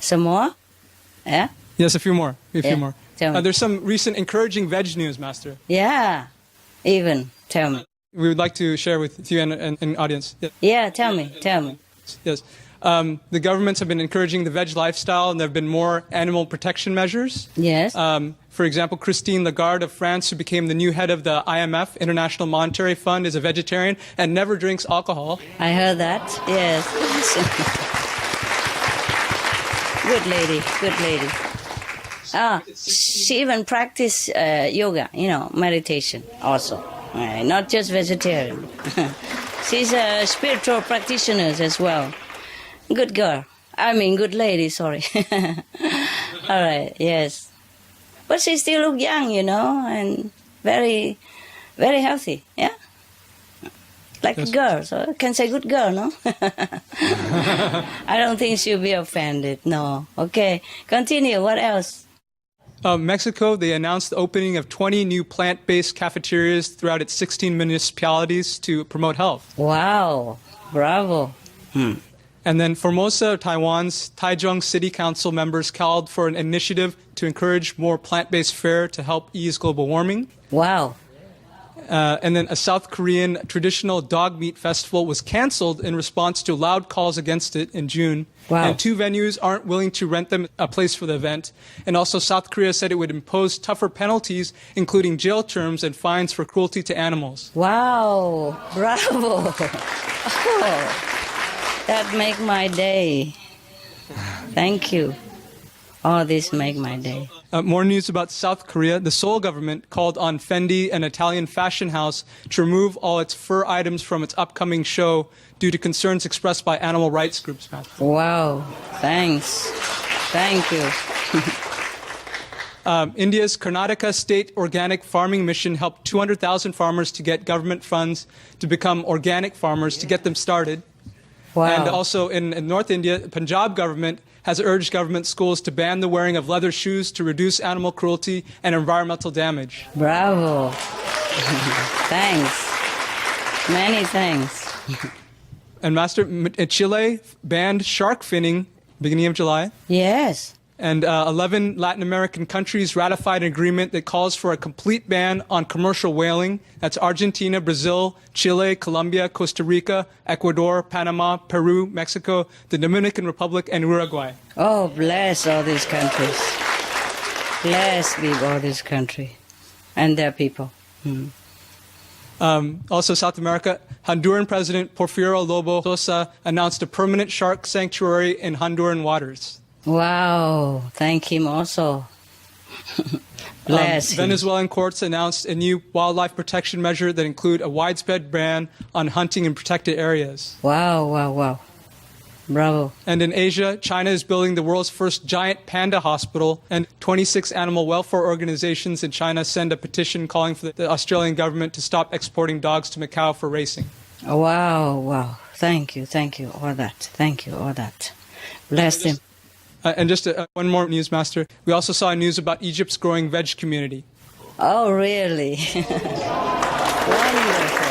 Some more? Yeah? Yes, a few more. Tell me. There's some recent encouraging veg news, Master. Yeah. Even. Tell me. We would like to share with you and audience. Yeah, tell me. Yes. The governments have been encouraging the veg lifestyle, and there have been more animal protection measures. Yes. For example, Christine Lagarde of France, who became the new head of the IMF, International Monetary Fund, is a vegetarian and never drinks alcohol. I heard that. Yes. Good lady. She even practiced yoga, meditation also. Not just vegetarian. She's a spiritual practitioner as well. Good girl. Good lady, sorry. All right, yes. But she still look young, and very, very healthy, yeah? Like a girl, so I can say good girl, no? I don't think she'll be offended, no. Okay, continue, what else? Mexico, they announced the opening of 20 new plant-based cafeterias throughout its 16 municipalities to promote health. Wow, bravo. And then Formosa, Taiwan's Taichung City Council members called for an initiative to encourage more plant-based fare to help ease global warming. Wow. And then a South Korean traditional dog meat festival was canceled in response to loud calls against it in June. Wow. And 2 venues aren't willing to rent them a place for the event. And also South Korea said it would impose tougher penalties, including jail terms and fines for cruelty to animals. Wow, bravo. Oh, that make my day. Thank you. All this make my day. More news about South Korea. The Seoul government called on Fendi, an Italian fashion house, to remove all its fur items from its upcoming show due to concerns expressed by animal rights groups. Wow, thanks. Thank you. India's Karnataka State Organic Farming Mission helped 200,000 farmers to get government funds to become organic farmers to get them started. Wow. And also in North India, the Punjab government has urged government schools to ban the wearing of leather shoes to reduce animal cruelty and environmental damage. Bravo. Thanks. Many thanks. And Master, Chile banned shark finning beginning of July. Yes. And 11 Latin American countries ratified an agreement that calls for a complete ban on commercial whaling. That's Argentina, Brazil, Chile, Colombia, Costa Rica, Ecuador, Panama, Peru, Mexico, the Dominican Republic, and Uruguay. Oh, bless all these countries. Bless be all this country and their people. Also, South America, Honduran President Porfirio Lobo Sosa announced a permanent shark sanctuary in Honduran waters. Wow, thank him also. Bless him. Venezuelan courts announced a new wildlife protection measure that include a widespread ban on hunting in protected areas. Wow. Bravo. And in Asia, China is building the world's first giant panda hospital, and 26 animal welfare organizations in China send a petition calling for the Australian government to stop exporting dogs to Macau for racing. Wow. Thank you, all that. Bless him. And just one more news, Master. We also saw news about Egypt's growing veg community. Oh, really? Wonderful.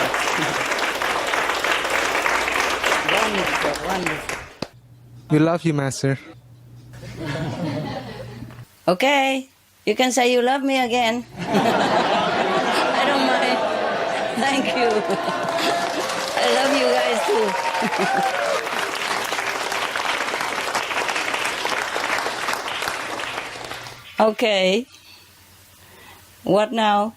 We love you, Master. Okay, you can say you love me again. I don't mind. Thank you. I love you guys too. Okay. What now?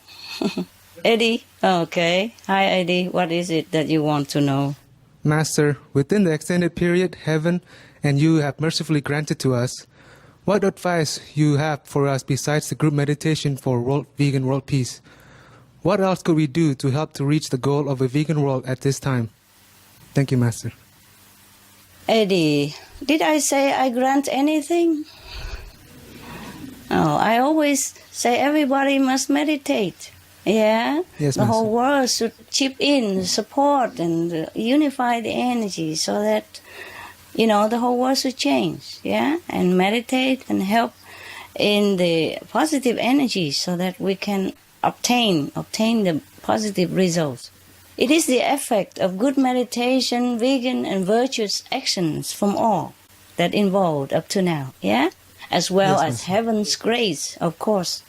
Eddie? Okay. Hi, Eddie. What is it that you want to know? Master, within the extended period heaven and you have mercifully granted to us, what advice you have for us besides the group meditation for vegan world peace? What else could we do to help to reach the goal of a vegan world at this time? Thank you, Master. Eddie, did I say I grant anything? Oh, I always say everybody must meditate. Yeah? Yes, the whole Master. world should chip in, support, and unify the energy so that, the whole world should change. Yeah? And meditate and help in the positive energy so that we can obtain the positive results. It is the effect of good meditation, vegan, and virtuous actions from all that involved up to now, yeah? As well Yes, as Master. heaven's grace, of course.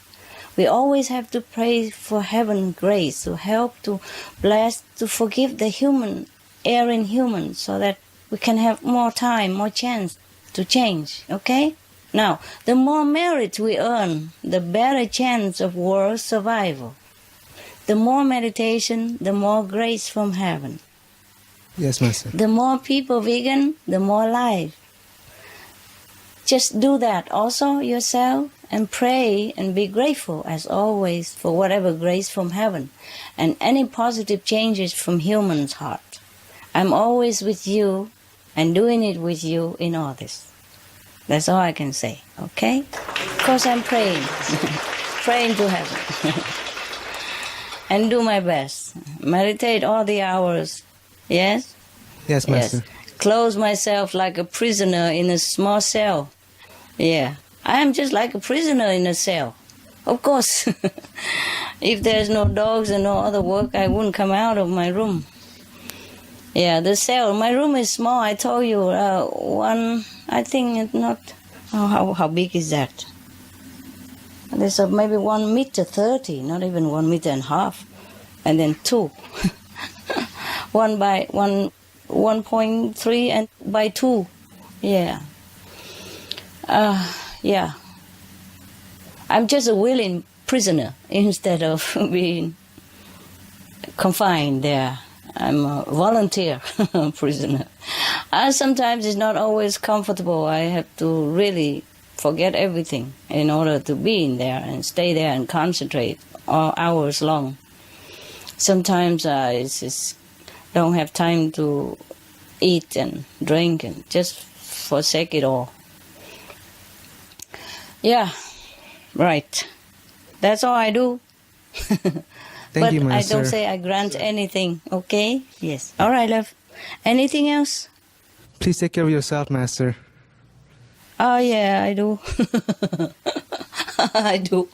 We always have to pray for heaven's grace to help, to bless, to forgive the human, erring human, so that we can have more time, more chance to change, okay? Now, the more merit we earn, the better chance of world survival. The more meditation, the more grace from heaven. Yes, Master. The more people vegan, the more life. Just do that also yourself and pray and be grateful as always for whatever grace from heaven and any positive changes from human's heart. I'm always with you and doing it with you in all this. That's all I can say, okay? Of course I'm praying, praying to heaven and do my best. Meditate all the hours, yes? Yes, Master. Yes. Close myself like a prisoner in a small cell. Yeah. I am just like a prisoner in a cell. Of course. If there's no dogs and no other work, I wouldn't come out of my room. Yeah, the cell. My room is small. I told you, I think it's not... how big is that? There's maybe 1 meter 30, not even 1 meter and a half. And then 2. 1 by 1.3 and by 2. Yeah. Yeah. I'm just a willing prisoner instead of being confined there. I'm a volunteer prisoner. Sometimes it's not always comfortable. I have to really forget everything in order to be in there and stay there and concentrate all hours long. Sometimes I just don't have time to eat and drink and just forsake it all. Yeah, right. That's all I do. Thank you, But I Master. don't say I grant anything, okay? Yes. All right, love. Anything else? Please take care of yourself, Master. Oh, yeah, I do. I do.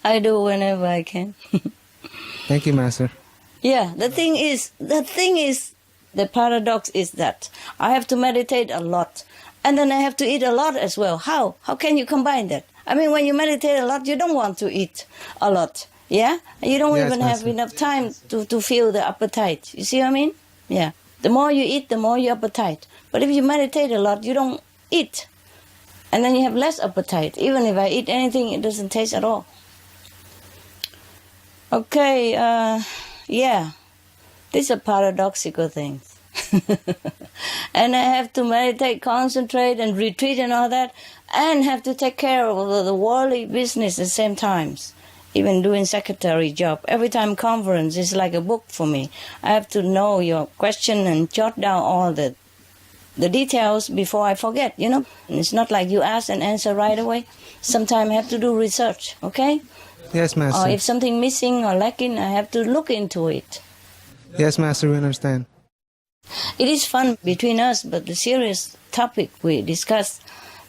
I do whenever I can. Thank you, Master. Yeah, the thing is, the paradox is that I have to meditate a lot. And then I have to eat a lot as well. How? How can you combine that? I mean, when you meditate a lot, you don't want to eat a lot. Yeah? You don't Yes, even have Master. enough time to feel the appetite. You see what I mean? Yeah. The more you eat, the more your appetite. But if you meditate a lot, you don't eat. And then you have less appetite. Even if I eat anything, it doesn't taste at all. Okay, yeah. These are paradoxical things. And I have to meditate, concentrate, and retreat and all that, and have to take care of the worldly business at the same times. Even doing secretary job. Every time conference is like a book for me. I have to know your question and jot down all the details before I forget, you know. And it's not like you ask and answer right away. Sometimes I have to do research, okay? Yes, Or Master. if something missing or lacking, I have to look into it. Yes, Master, we understand. It is fun between us, but the serious topic we discuss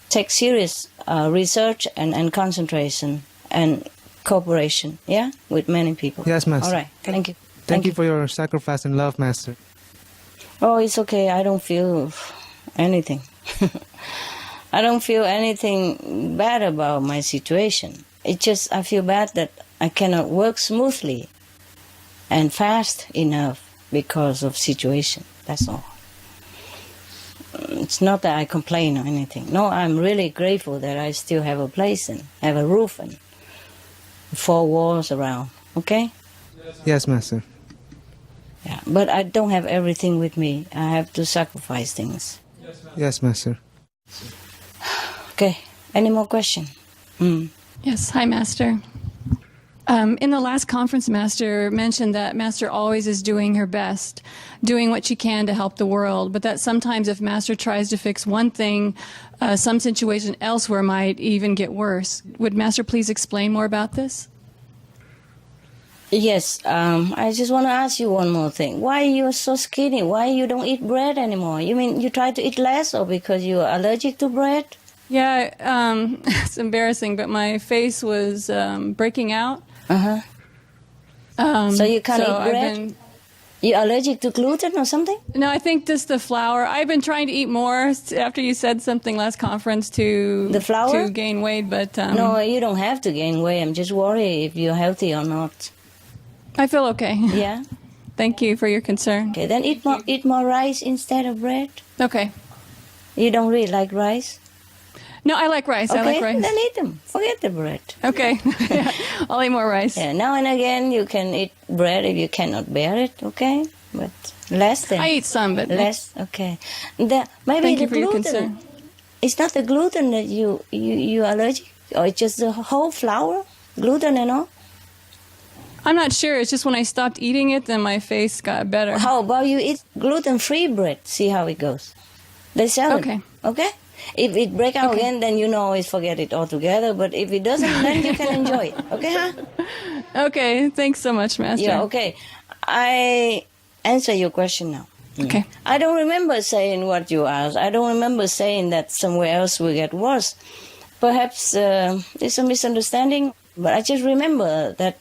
takes serious research and concentration and cooperation, yeah, with many people. Yes, Master. All right, thank you. Thank you for your sacrifice and love, Master. Oh, it's okay. I don't feel anything. I don't feel anything bad about my situation. It's just I feel bad that I cannot work smoothly and fast enough because of situation. That's all. It's not that I complain or anything. No, I'm really grateful that I still have a place and have a roof and 4 walls around. Okay? Yes, Master. Yeah, but I don't have everything with me. I have to sacrifice things. Yes, Master. Okay. Any more question? Yes, hi, Master. In the last conference, Master mentioned that Master always is doing her best, doing what she can to help the world, but that sometimes if Master tries to fix one thing, some situation elsewhere might even get worse. Would Master please explain more about this? Yes, I just want to ask you one more thing. Why you're so skinny? Why you don't eat bread anymore? You mean you try to eat less or because you're allergic to bread? Yeah, it's embarrassing, but my face was breaking out. So you can't eat bread? You allergic to gluten or something? No, I think just the flour. I've been trying to eat more after you said something last conference to The flour? to gain weight, but No, you don't have to gain weight. I'm just worried if you're healthy or not. I feel okay. Yeah? Thank you for your concern. Okay, then eat more rice instead of bread. Okay. You don't really like rice? No, I like rice. Okay, I like rice. then eat them. Forget the bread. Okay. I'll eat more rice. Yeah, now and again you can eat bread if you cannot bear it, okay? But less than. I eat some, but less, okay. Maybe Thank the you for your gluten. concern. It's not the gluten that you allergic, or it's just the whole flour, gluten and all. I'm not sure. It's just when I stopped eating it, then my face got better. How about you eat gluten-free bread? See how it goes. They sell Okay. it. Okay. If it break out Okay. again, then you always forget it altogether. But if it doesn't, then you can enjoy it. Okay, huh? Okay. Thanks so much, Master. Yeah. Okay. I answer your question now. Okay. I don't remember saying what you asked. I don't remember saying that somewhere else will get worse. Perhaps it's a misunderstanding, but I just remember that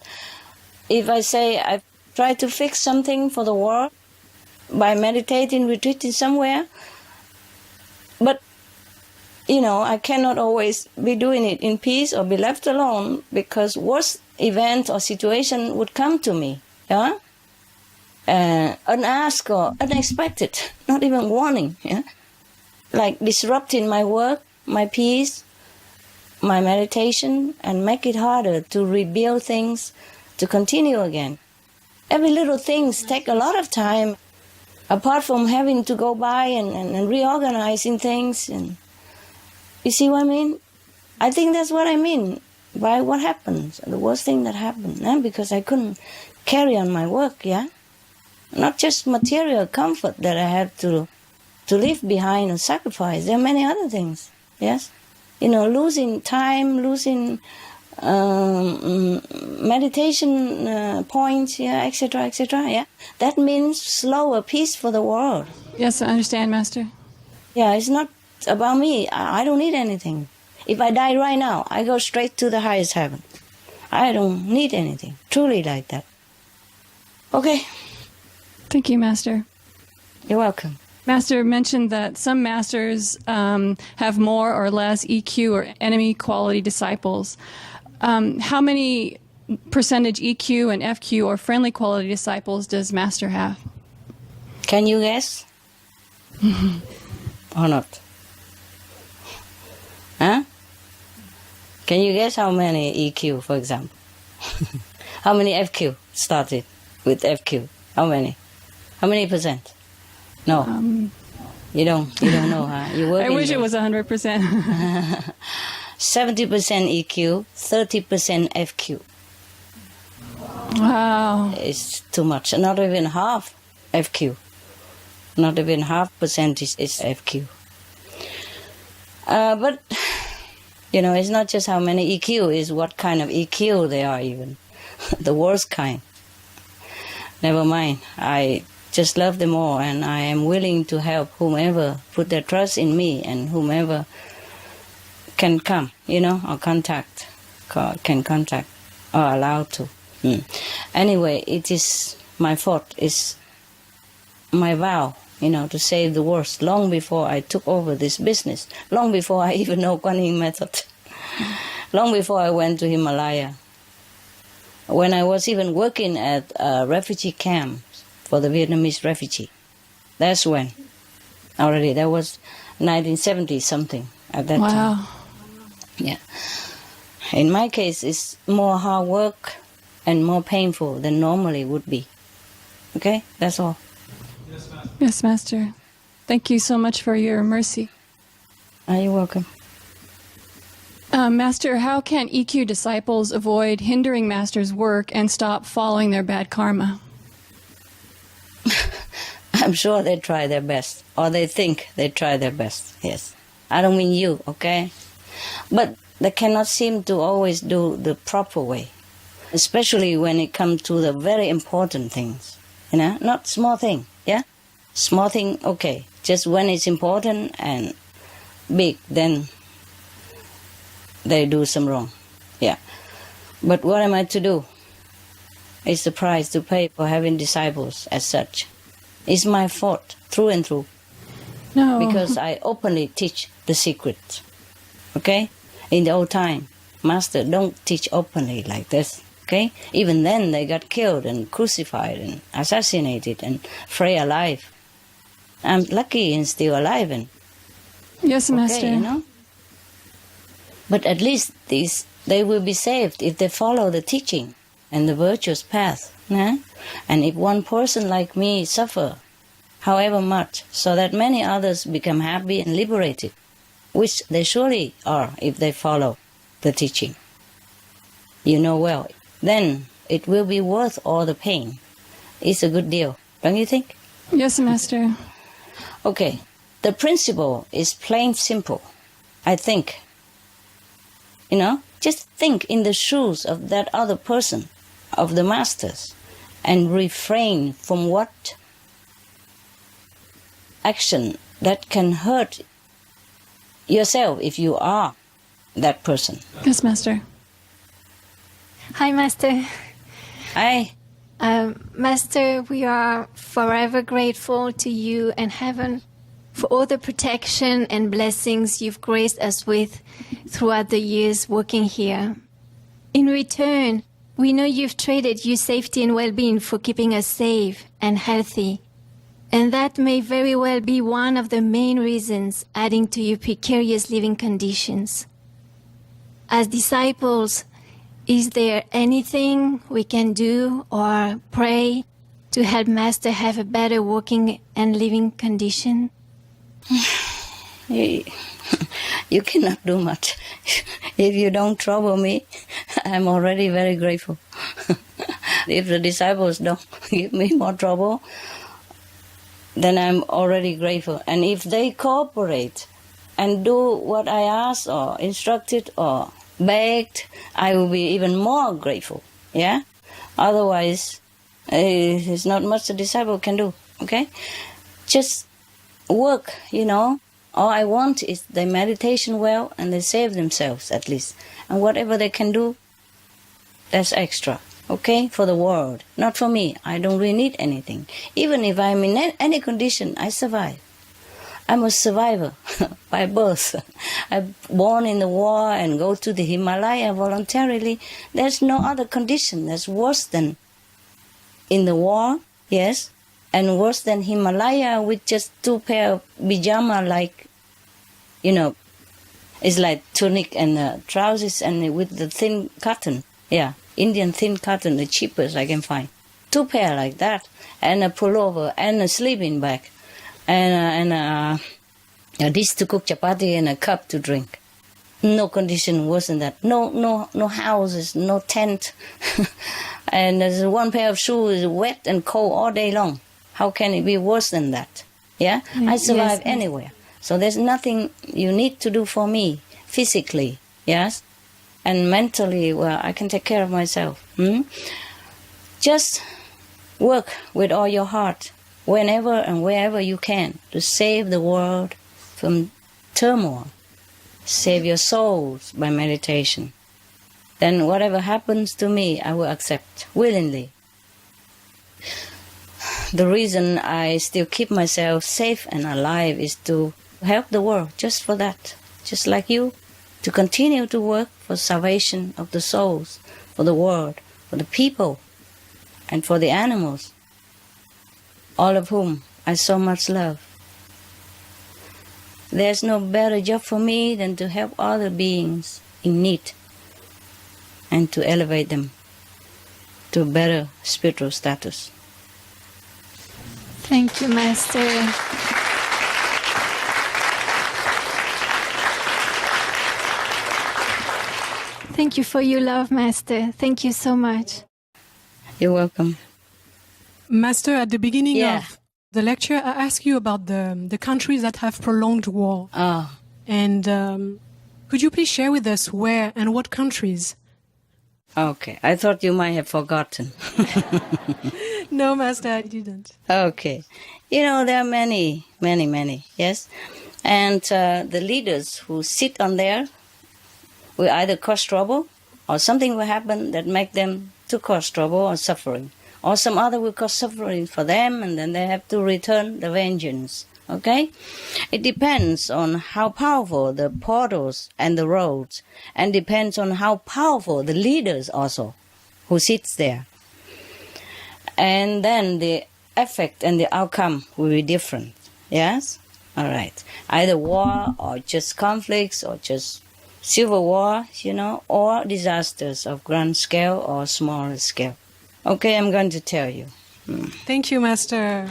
if I say I try to fix something for the world by meditating, retreating somewhere, but I cannot always be doing it in peace or be left alone because worse event or situation would come to me. Yeah? Unasked or unexpected, not even warning, yeah, like disrupting my work, my peace, my meditation, and make it harder to rebuild things, to continue again. Every little things take a lot of time, apart from having to go by and reorganizing things. And you see what I mean? I think that's what I mean by what happens, the worst thing that happened, because I couldn't carry on my work, yeah. Not just material comfort that I have to leave behind or sacrifice. There are many other things, yes? Losing time, losing meditation points, yeah, etc., yeah? That means slower peace for the world. Yes, I understand, Master. Yeah, it's not about me. I don't need anything. If I die right now, I go straight to the highest heaven. I don't need anything. Truly like that. Okay. Thank you, Master. You're welcome. Master mentioned that some masters have more or less EQ or enemy quality disciples. How many percentage EQ and FQ or friendly quality disciples does Master have? Can you guess? Or not? Huh? Can you guess how many EQ, for example? How many FQ started with FQ? How many? How many percent? No. You don't know, huh? You work I wish it was 100%. 70% EQ, 30% FQ. Wow. It's too much. Not even half FQ. Not even half percentage is FQ. But, it's not just how many EQ, it's what kind of EQ they are even. The worst kind. Never mind. I just love them all, and I am willing to help whomever put their trust in me and whomever can come, or can contact or allowed to. Anyway, it is my fault. It's my vow, to save the world long before I took over this business, long before I even know Kuan Yin method, long before I went to Himalaya. When I was even working at a refugee camp for the Vietnamese refugee. That's when. Already, that was 1970 something at that time. Wow. Yeah. In my case, it's more hard work and more painful than normally would be. Okay? That's all. Yes, Master. Thank you so much for your mercy. You're welcome. Master, how can EQ disciples avoid hindering Master's work and stop following their bad karma? I'm sure they try their best, or they think they try their best, yes. I don't mean you, okay? But they cannot seem to always do the proper way, especially when it comes to the very important things, not small thing, yeah? Small thing, okay. Just when it's important and big, then they do some wrong, yeah. But what am I to do? is the price to pay for having disciples as such. It's my fault, through and through. No. Because I openly teach the secret. Okay? In the old time, Master don't teach openly like this. Okay? Even then they got killed and crucified and assassinated and fray alive. I'm lucky and still alive and Yes, Master. okay, you know? But at least they will be saved if they follow the teaching and the virtuous path. Yeah? And if one person like me suffer, however much, so that many others become happy and liberated, which they surely are if they follow the teaching. You know well, then it will be worth all the pain. It's a good deal, don't you think? Yes, Master. Okay, the principle is plain simple, I think. You know, just think in the shoes of that other person, of the masters, and refrain from what action that can hurt yourself if you are that person. Yes, Master. Hi, Master. Hi. Master, we are forever grateful to you and heaven for all the protection and blessings you've graced us with throughout the years working here. In return, we know you've traded your safety and well-being for keeping us safe and healthy. And that may very well be one of the main reasons adding to your precarious living conditions. As disciples, is there anything we can do or pray to help Master have a better working and living condition? You cannot do much. If you don't trouble me, I'm already very grateful. If the disciples don't give me more trouble, then I'm already grateful. And if they cooperate and do what I asked or instructed or begged, I will be even more grateful. Yeah? Otherwise, there's not much the disciple can do. Okay? Just work, you know. All I want is they meditation well and they save themselves at least. And whatever they can do, that's extra. Okay? For the world. Not for me. I don't really need anything. Even if I'm in any condition, I survive. I'm a survivor by birth. I'm born in the war and go to the Himalaya voluntarily. There's no other condition that's worse than in the war, yes, and worse than Himalaya with just 2 pair of pyjama, like, you know, it's like tunic and trousers and with the thin cotton. Yeah, Indian thin cotton, the cheapest I can find. 2 pair like that, and a pullover and a sleeping bag. And a dish to cook chapati and a cup to drink. No condition worse than that. No houses, no tent. And there's 1 pair of shoes wet and cold all day long. How can it be worse than that? Yeah? I survive anywhere. So there's nothing you need to do for me physically. Yes? And mentally, well, I can take care of myself. Just work with all your heart, whenever and wherever you can, to save the world from turmoil. Save your souls by meditation. Then whatever happens to me, I will accept willingly. The reason I still keep myself safe and alive is to help the world, just for that. Just like you, to continue to work for salvation of the souls, for the world, for the people, and for the animals, all of whom I so much love. There's no better job for me than to help other beings in need and to elevate them to a better spiritual status. Thank you, Master. Thank you for your love, Master. Thank you so much. You're welcome. Master, at the beginning Yeah. of the lecture, I asked you about the countries that have prolonged war. Ah, And could you please share with us where and what countries? okay. I thought you might have forgotten. No, Master, I didn't. Okay. You know, there are many, yes? And the leaders who sit on there will either cause trouble or something will happen that make them to cause trouble or suffering, or some other will cause suffering for them, and then they have to return the vengeance. Okay? It depends on how powerful the portals and the roads, and depends on how powerful the leaders also who sits there. And then the effect and the outcome will be different. Yes? All right. Either war or just conflicts or just civil war, or disasters of grand scale or small scale. Okay, I'm going to tell you. Thank you, Master.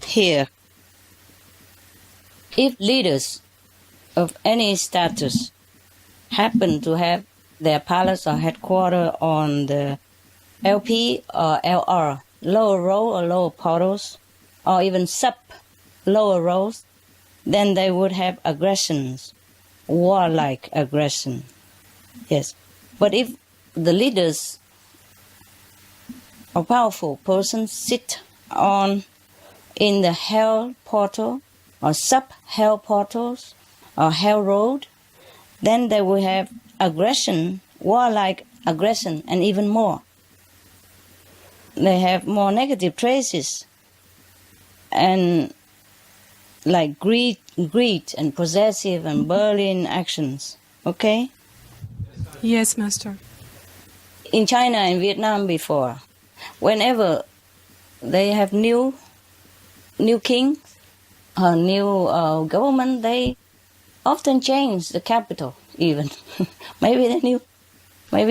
Here, if leaders of any status happen to have their palace or headquarters on the LP or LR, lower row or lower portals, or even lower rows, then they would have aggressions, warlike aggression. Yes. But if the leaders or powerful persons sit in the hell portal or sub-hell portals or hell road, then they will have aggression, warlike aggression, and even more. They have more negative traces, and like greed and possessive and bullying actions. Okay? Yes, Master. In China and Vietnam before, whenever they have new king or new government, they often change the capital even. Maybe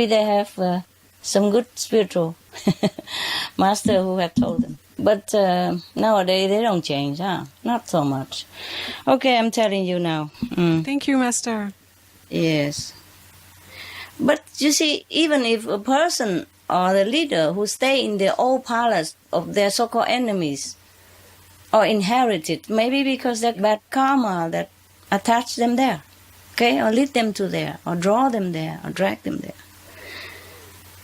they have some good spiritual master who have told them. But nowadays they don't change, not so much. Okay, I'm telling you now. Thank you, Master. Yes. But you see, even if a person or the leader who stay in the old palace of their so-called enemies or inherited, maybe because that bad karma that attached them there, okay, or lead them to there, or draw them there, or drag them there.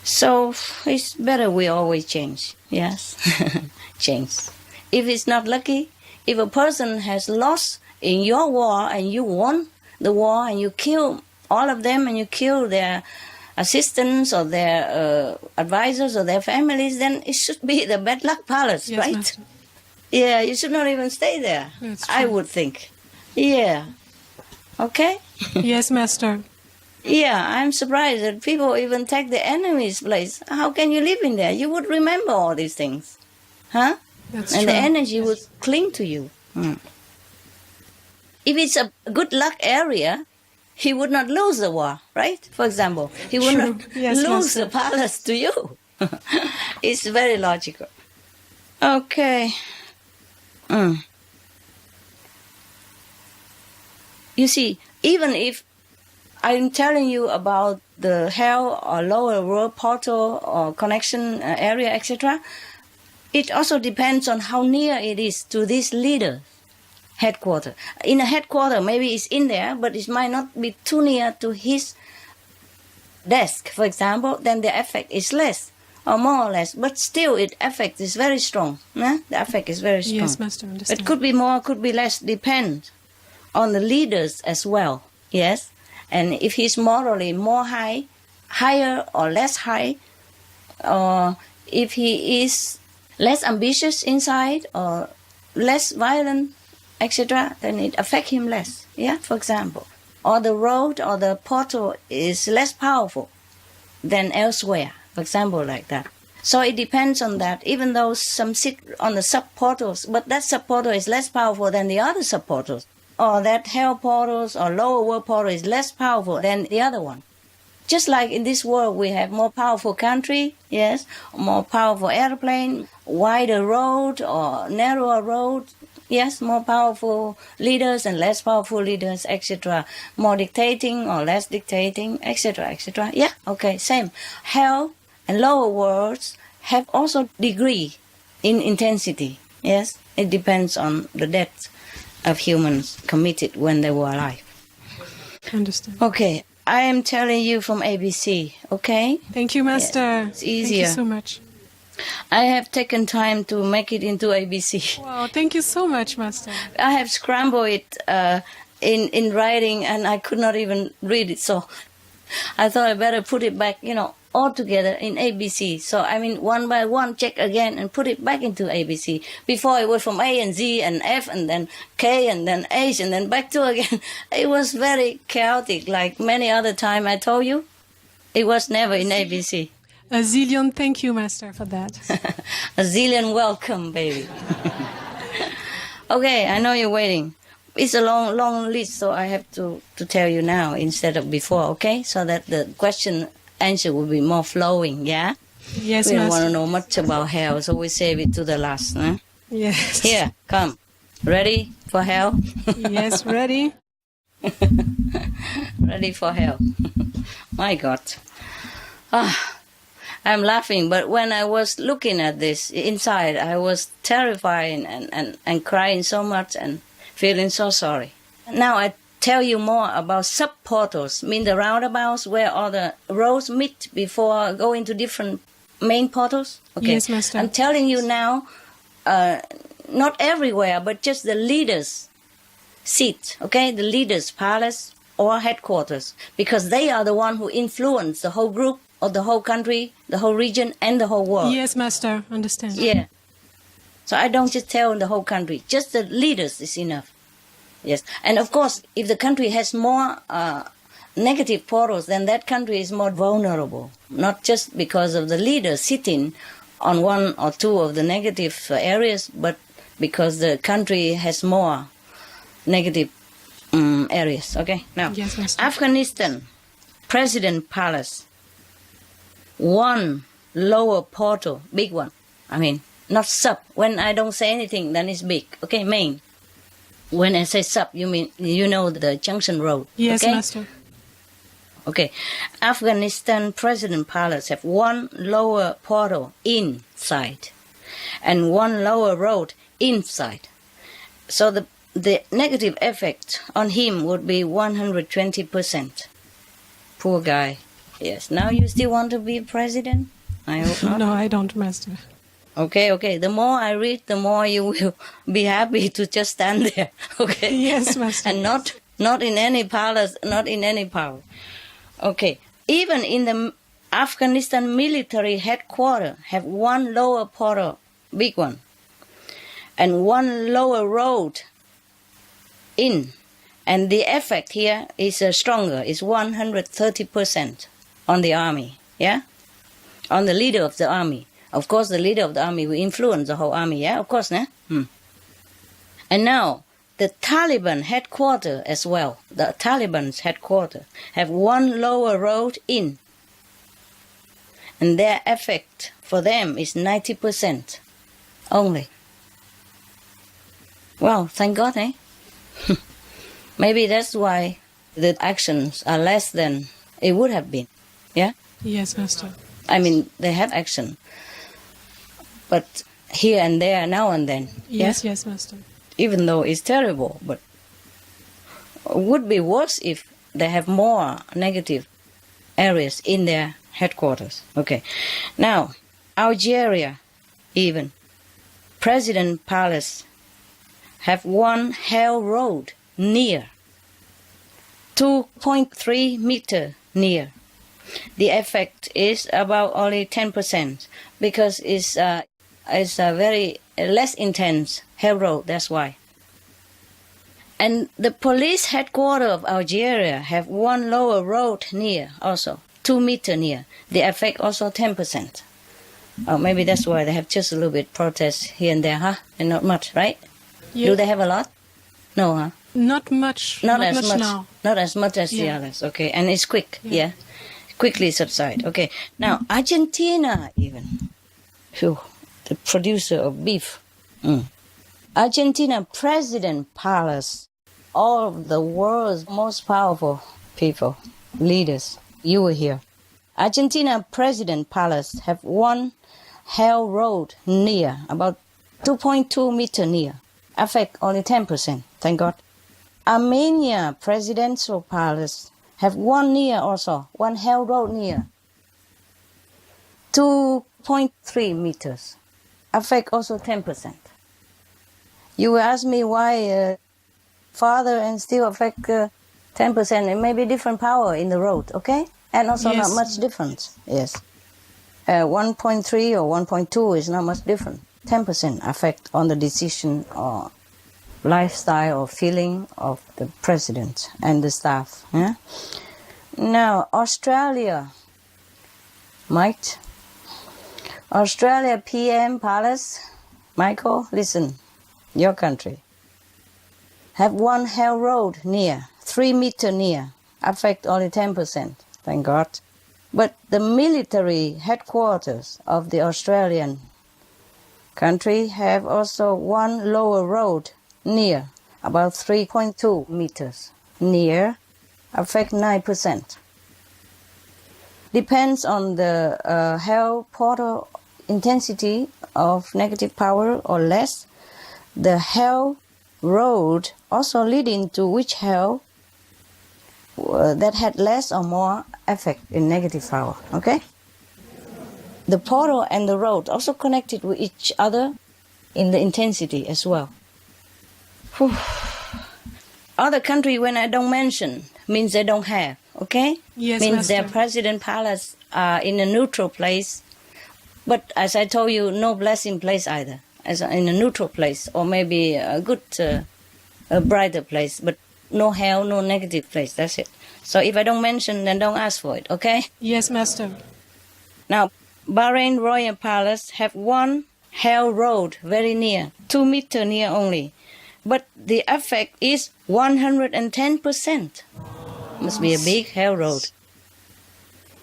So it's better we always change, yes, change. If it's not lucky, if a person has lost in your war and you won the war and you kill all of them and you kill their assistants or their advisors or their families, then it should be the bad luck palace, yes, right? Master. Yeah, you should not even stay there, I would think. Yeah. Okay? Yes, Master. Yeah, I'm surprised that people even take the enemy's place. How can you live in there? You would remember all these things. Huh? That's and true. the energy would cling to you. If it's a good luck area, he would not lose the war, right? For example, he would True. not Yes, lose Master. the palace to you. It's very logical. Okay. You see, even if I'm telling you about the hell or lower world portal or connection area, etc., it also depends on how near it is to this leader headquarters. In a headquarters, maybe it's in there, but it might not be too near to his desk, for example, then the effect is less or more or less. But still, its effect is very strong. The effect is very strong. Yes, Master, understand. It could be more, could be less, depend on the leaders as well. Yes? And if he's morally more higher or less high, or if he is less ambitious inside or less violent, etc., then it affects him less. Yeah, for example. Or the road or the portal is less powerful than elsewhere, for example, like that. So it depends on that, even though some sit on the sub-portals, but that sub-portal is less powerful than the other sub-portals. Or that hell portals or lower world portal is less powerful than the other one. Just like in this world, we have more powerful country, yes, more powerful airplane, wider road or narrower road, yes, more powerful leaders and less powerful leaders, etc. More dictating or less dictating, etc., etc. Yeah, okay, same. Hell and lower worlds have also degree in intensity, yes. It depends on the depth of humans committed when they were alive. Understand. Okay, I am telling you from ABC, okay? Thank you, Master. Yes, it's easier. Thank you so much. I have taken time to make it into ABC. Wow, thank you so much, Master. I have scrambled it in writing, and I could not even read it. So I thought I better put it back, all together in ABC. So, one by one, check again and put it back into ABC. Before it was from A and Z and F and then K and then H and then back to again. It was very chaotic, like many other time I told you. It was never in ABC. A zillion thank you, Master, for that. A zillion welcome, baby. Okay, I know you're waiting. It's a long, long list, so I have to tell you now instead of before, okay? So that the question answer will be more flowing, yeah? Yes, We don't Master. want to know much about hell, so we save it to the last, huh? Yes. Here, come. Ready for hell? Yes, ready? Ready for hell. My God. I'm laughing, but when I was looking at this inside, I was terrified and crying so much and feeling so sorry. Now I tell you more about sub-portals, mean the roundabouts where all the roads meet before going to different main portals. Okay. Yes, Master. I'm telling you now, not everywhere, but just the leaders' seat, okay? The leaders' palace or headquarters, because they are the one who influence the whole group or the whole country, the whole region, and the whole world. Yes, Master. Understand. Yeah. So I don't just tell the whole country, just the leaders is enough. Yes. And of course, if the country has more negative portals, then that country is more vulnerable, not just because of the leader sitting on one or two of the negative areas, but because the country has more negative areas. Okay? Now, Yes, Master. Afghanistan, President Palace, one lower portal, big one. Not sub. When I don't say anything, then it's big. Okay, main. When I say sub, you mean, the junction road. Yes, okay? Master. Okay. Afghanistan President Palace have one lower portal inside and one lower road inside. So the negative effect on him would be 120%. Poor guy. Yes. Now you still want to be president? I hope not. No, I don't, Master. Okay. The more I read, the more you will be happy to just stand there. Okay? Yes, Master. And not in any palace, not in any power. Okay. Even in the Afghanistan military headquarters have one lower portal, big one, and one lower road in. And the effect here is stronger, is 130% on the army, yeah? On the leader of the army. Of course, the leader of the army will influence the whole army, yeah? Of course, né? And now, the Taliban headquarters as well, the Taliban's headquarters, have one lower road in. And their effect for them is 90% only. Well, thank God, eh? Maybe that's why the actions are less than it would have been, yeah? Yes, Master. They have action. But here and there, now and then. Yes, yeah? yes, Master. Even though it's terrible, but it would be worse if they have more negative areas in their headquarters. Okay. Now, Algeria, even. President Palace have one hell road near. 2.3 meter near. The effect is about only 10% because it's a very less intense hell road, that's why. And the police headquarters of Algeria have one lower road near also, 2 meter near. The effect also 10%. Oh, maybe that's why they have just a little bit protest here and there, huh? And not much, right? Yeah. Do they have a lot? No, huh? Not much. Not as much now. Not as much as the Yeah. others. Okay, and it's quick. Yeah. Quickly subside. Okay. Now Argentina, even, phew, the producer of beef. Argentina President Palace, all of the world's most powerful people, leaders. You were here. Argentina President Palace have one hell road near, about 2.2 meter near. Affect only 10%. Thank God. Armenia Presidential Palace have one near also, one hell road near. 0.3 meters, affect also 10%. You ask me why farther and still affect 10%. It may be different power in the road, okay? And also Yes. not much difference, yes. 1.3 or 1.2 is not much different. 10% affect on the decision or lifestyle or feeling of the president and the staff. Yeah? Now, Australia, Mike. Australia PM Palace, Michael, listen, your country. Have one hell road near, 3 meter near, affect only 10%, thank God. But the military headquarters of the Australian country have also one lower road near, about 3.2 meters near, affect 9%. Depends on the hell portal intensity of negative power or less. The hell road also leading to which hell that had less or more effect in negative power, okay? The portal and the road also connected with each other in the intensity as well. Whew. Other country, when I don't mention, means they don't have, okay? Yes, means their Master. president palace are in a neutral place. But as I told you, no blessing place either, as in a neutral place, or maybe a good, a brighter place, but no hell, no negative place, that's it. So if I don't mention, then don't ask for it, okay? Yes, Master. Now, Bahrain Royal Palace have one hell road very near, 2 meter near only. But the effect is 110%. Must be a big hell road.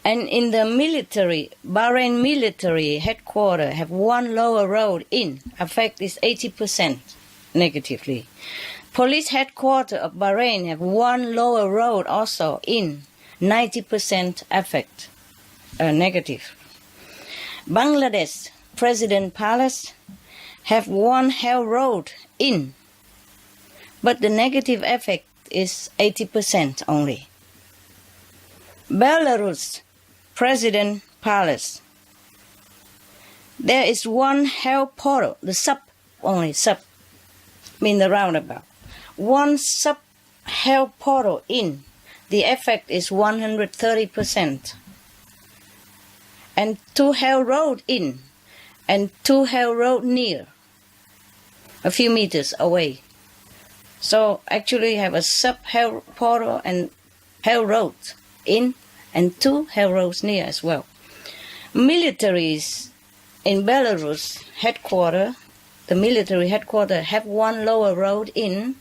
And in the military, Bahrain military headquarters have one lower road in, effect is 80% negatively. Police headquarters of Bahrain have one lower road also in, 90% effect, negative. Bangladesh President Palace have one hell road in, but the negative effect is 80% only. Belarus President Palace, there is one hell portal, the sub mean the roundabout. One sub hell portal in, the effect is 130%. And 2 hell road in, and 2 hell road near, a few meters away. So actually you have a sub hell portal and hell road in, and 2 hell roads near as well. Militaries in Belarus headquarters, the military headquarters have one lower road in,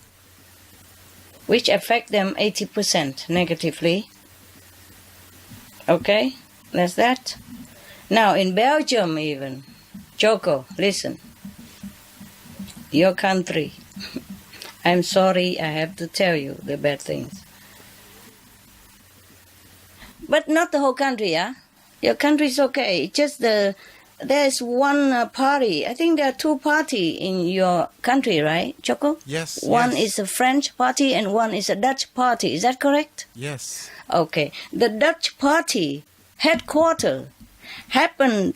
which affect them 80% negatively. Okay, that's that. Now in Belgium even, Joko, listen, your country, I'm sorry I have to tell you the bad things. But not the whole country, yeah? Your country is okay. It's just there's one party. I think there are 2 parties in your country, right, Choco? Yes. One yes. is a French party and one is a Dutch party. Is that correct? Yes. Okay. The Dutch party headquarters happened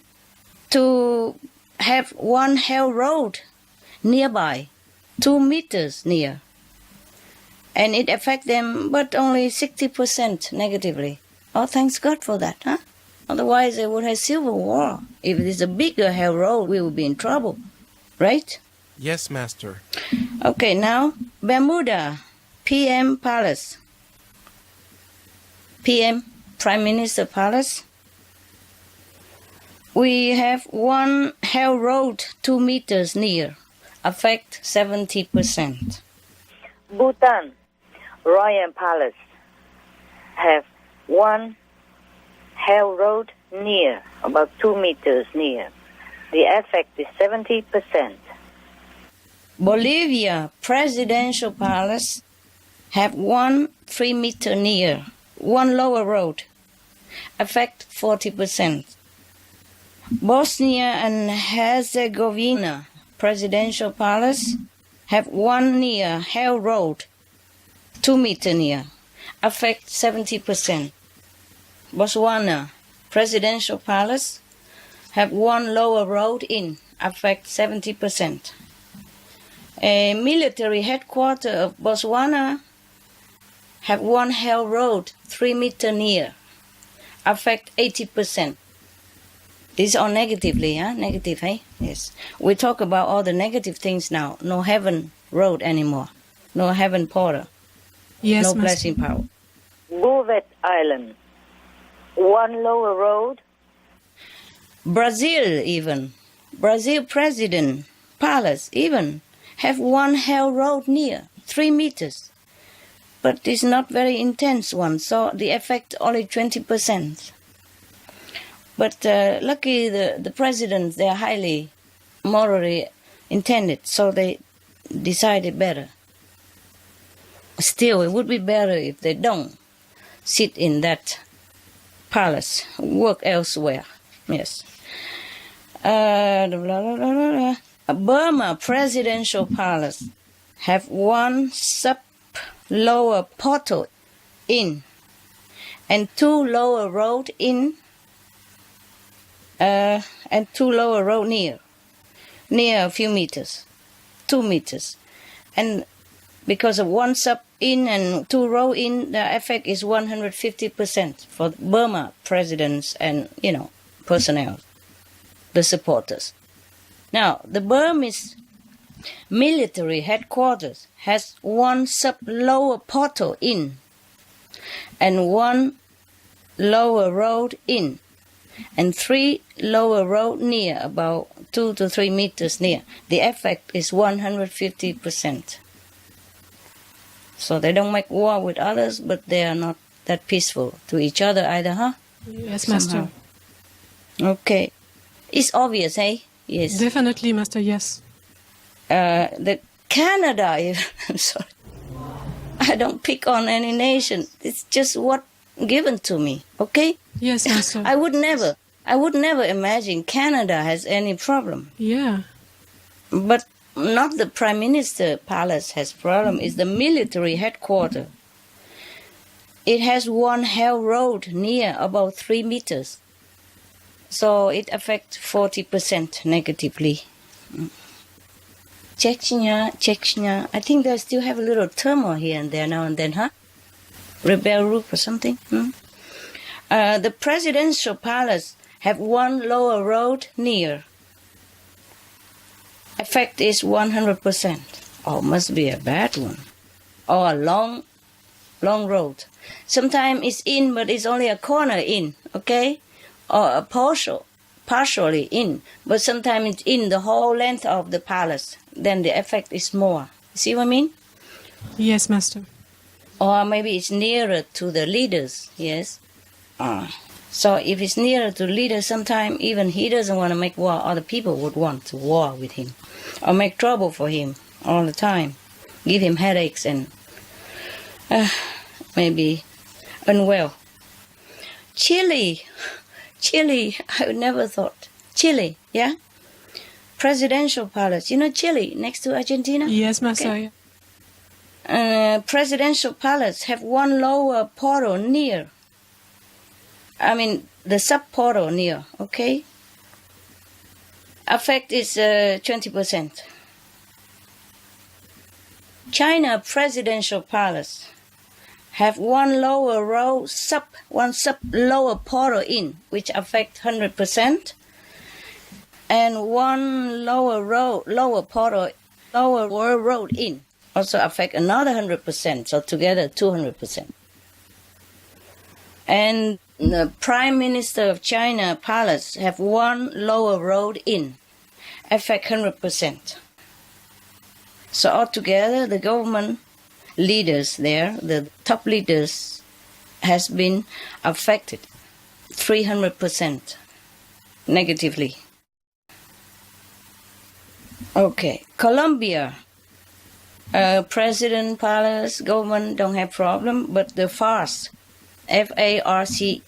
to have one hell road nearby, 2 meters near. And it affect them, but only 60% negatively. Oh, thanks God for that, huh? Otherwise, they would have civil war. If it is a bigger hell road, we would be in trouble, right? Yes, Master. Okay, now, Bermuda, PM Palace. PM, Prime Minister Palace. We have one hell road 2 meters near, affect 70%. Bhutan Royal Palace have one hell road near, about 2 meters near. The effect is 70%. Bolivia Presidential Palace have one 3 meter near, one lower road, affect 40%. Bosnia and Herzegovina Presidential Palace have one near hell road, 2 meter near, affect 70%. Botswana Presidential Palace have one lower road in, affect 70%. A military headquarters of Botswana have one hell road 3 meter near, affect 80%. These are negatively, negative, eh? Yes. We talk about all the negative things now. No heaven road anymore. No heaven portal. Yes, no Master. blessing power. Bouvet Island, one lower road. Brazil even. Brazil president, palace even, have one hell road near, 3 meters. But it's not very intense one, so the effect only 20%. But lucky the presidents, they are highly morally intended, so they decided better. Still, it would be better if they don't sit in that palace, work elsewhere. Yes. Burma presidential palace have one sub-lower portal in and 2 lower road in and 2 lower road near a few meters, 2 meters. And because of 1 sub in and 2 row in, the effect is 150% for Burma presidents and, personnel, the supporters. Now, the Burmese military headquarters has 1 sub-lower portal in and 1 lower road in and 3 lower road near, about 2 to 3 meters near. The effect is 150%. So they don't make war with others, but they are not that peaceful to each other either, huh? Yes, Master. Okay. It's obvious, eh? Yes. Definitely, Master, yes. The Canada, I'm sorry. I don't pick on any nation. It's just what given to me, okay? Yes, Master. I would never imagine Canada has any problem. Yeah. But not the Prime Minister palace has problem, it's the military headquarters. It has 1 hell road near about 3 meters. So it affects 40% negatively. Chechnya. I think they still have a little turmoil here and there now and then, huh? Rebel group or something. The presidential palace have 1 lower road near. Effect is 100%. Oh, must be a bad one. Or a long road. Sometimes it's in, but it's only a corner in, okay? Or a partially in, but sometimes it's in the whole length of the palace. Then the effect is more. See what I mean? Yes, Master. Or maybe it's nearer to the leaders, yes? So if it's nearer to the leaders, sometimes even he doesn't want to make war, other people would want to war with him. Or make trouble for him all the time. Give him headaches and maybe unwell. Chile, I never thought. Chile, yeah? Presidential palace. You know Chile, next to Argentina? Yes, Master. Okay. Presidential palace have 1 lower portal near. I mean, the sub-portal near, okay? Effect is 20%. China presidential palace have 1 lower row one lower portal in, which affect 100%, and 1 lower road in, also affect another 100%. So together 200%. And the Prime Minister of China palace have 1 lower road in, affect 100%. So altogether, the government leaders there, the top leaders, has been affected 300% negatively. Okay, Colombia, president, palace, government don't have problem, but the FARC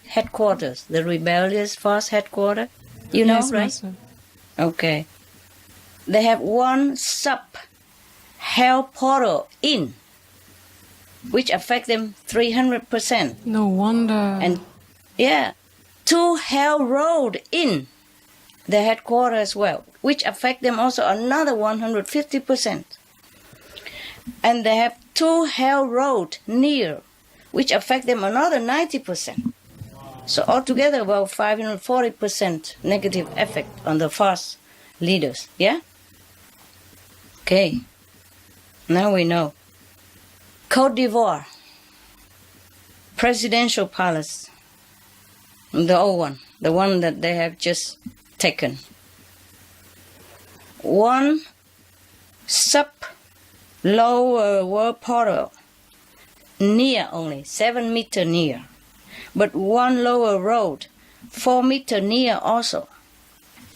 headquarters, the rebellious FARC headquarters, you know, yes, right? Master. Okay. They have 1 sub-hell portal in, which affect them 300%. No wonder. And, 2 hell road in, the headquarters as well, which affect them also another 150%. And they have 2 Hell Road near, which affect them another 90%. So altogether about 540% negative effect on the fast leaders, yeah? Okay, now we know. Côte d'Ivoire, presidential palace, the old one, the one that they have just taken. 1 sub-lower world portal, near only, 7 meter near. But 1 lower road, 4 meter near also.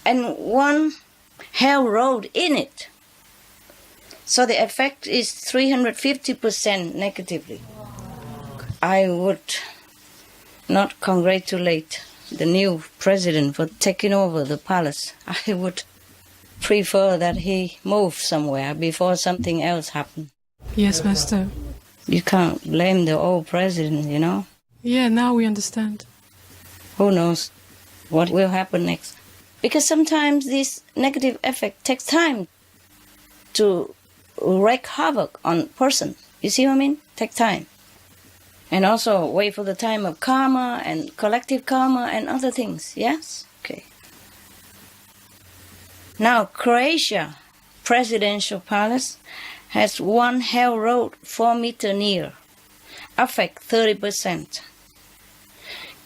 And 1 hell road in it. So the effect is 350% negatively. I would not congratulate the new president for taking over the palace. I would prefer that he move somewhere before something else happens. Yes, Master. You can't blame the old president, you know. Yeah, now we understand. Who knows what will happen next? Because sometimes this negative effect takes time to wreak havoc on person. You see what I mean? Take time. And also wait for the time of karma and collective karma and other things. Yes? Okay. Now, Croatia presidential palace has 1 hell road 4 meter near. Affect 30%.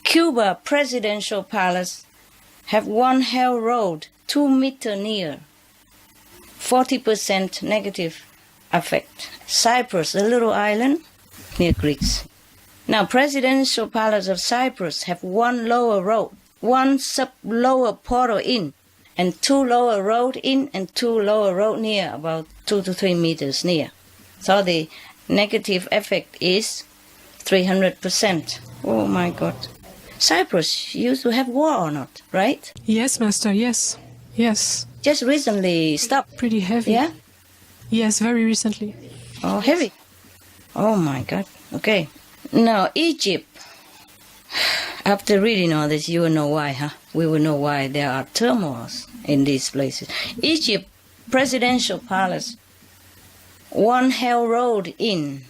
Cuba presidential palace have 1 hell road 2 meter near. 40% negative effect. Cyprus, a little island near Greece. Now, presidential palace of Cyprus have 1 lower road, 1 sub-lower portal in, and 2 lower road in and 2 lower road near, about 2 to 3 meters near. So the negative effect is 300%. Oh my God. Cyprus used to have war or not, right? Yes, Master, yes. Yes. Just recently stopped. Pretty heavy. Yeah? Yes, very recently. Oh, heavy. Oh my God. Okay. Now, Egypt. After reading all this, you will know why, huh? We will know why there are turmoils in these places. Egypt presidential palace. 1 hell road in.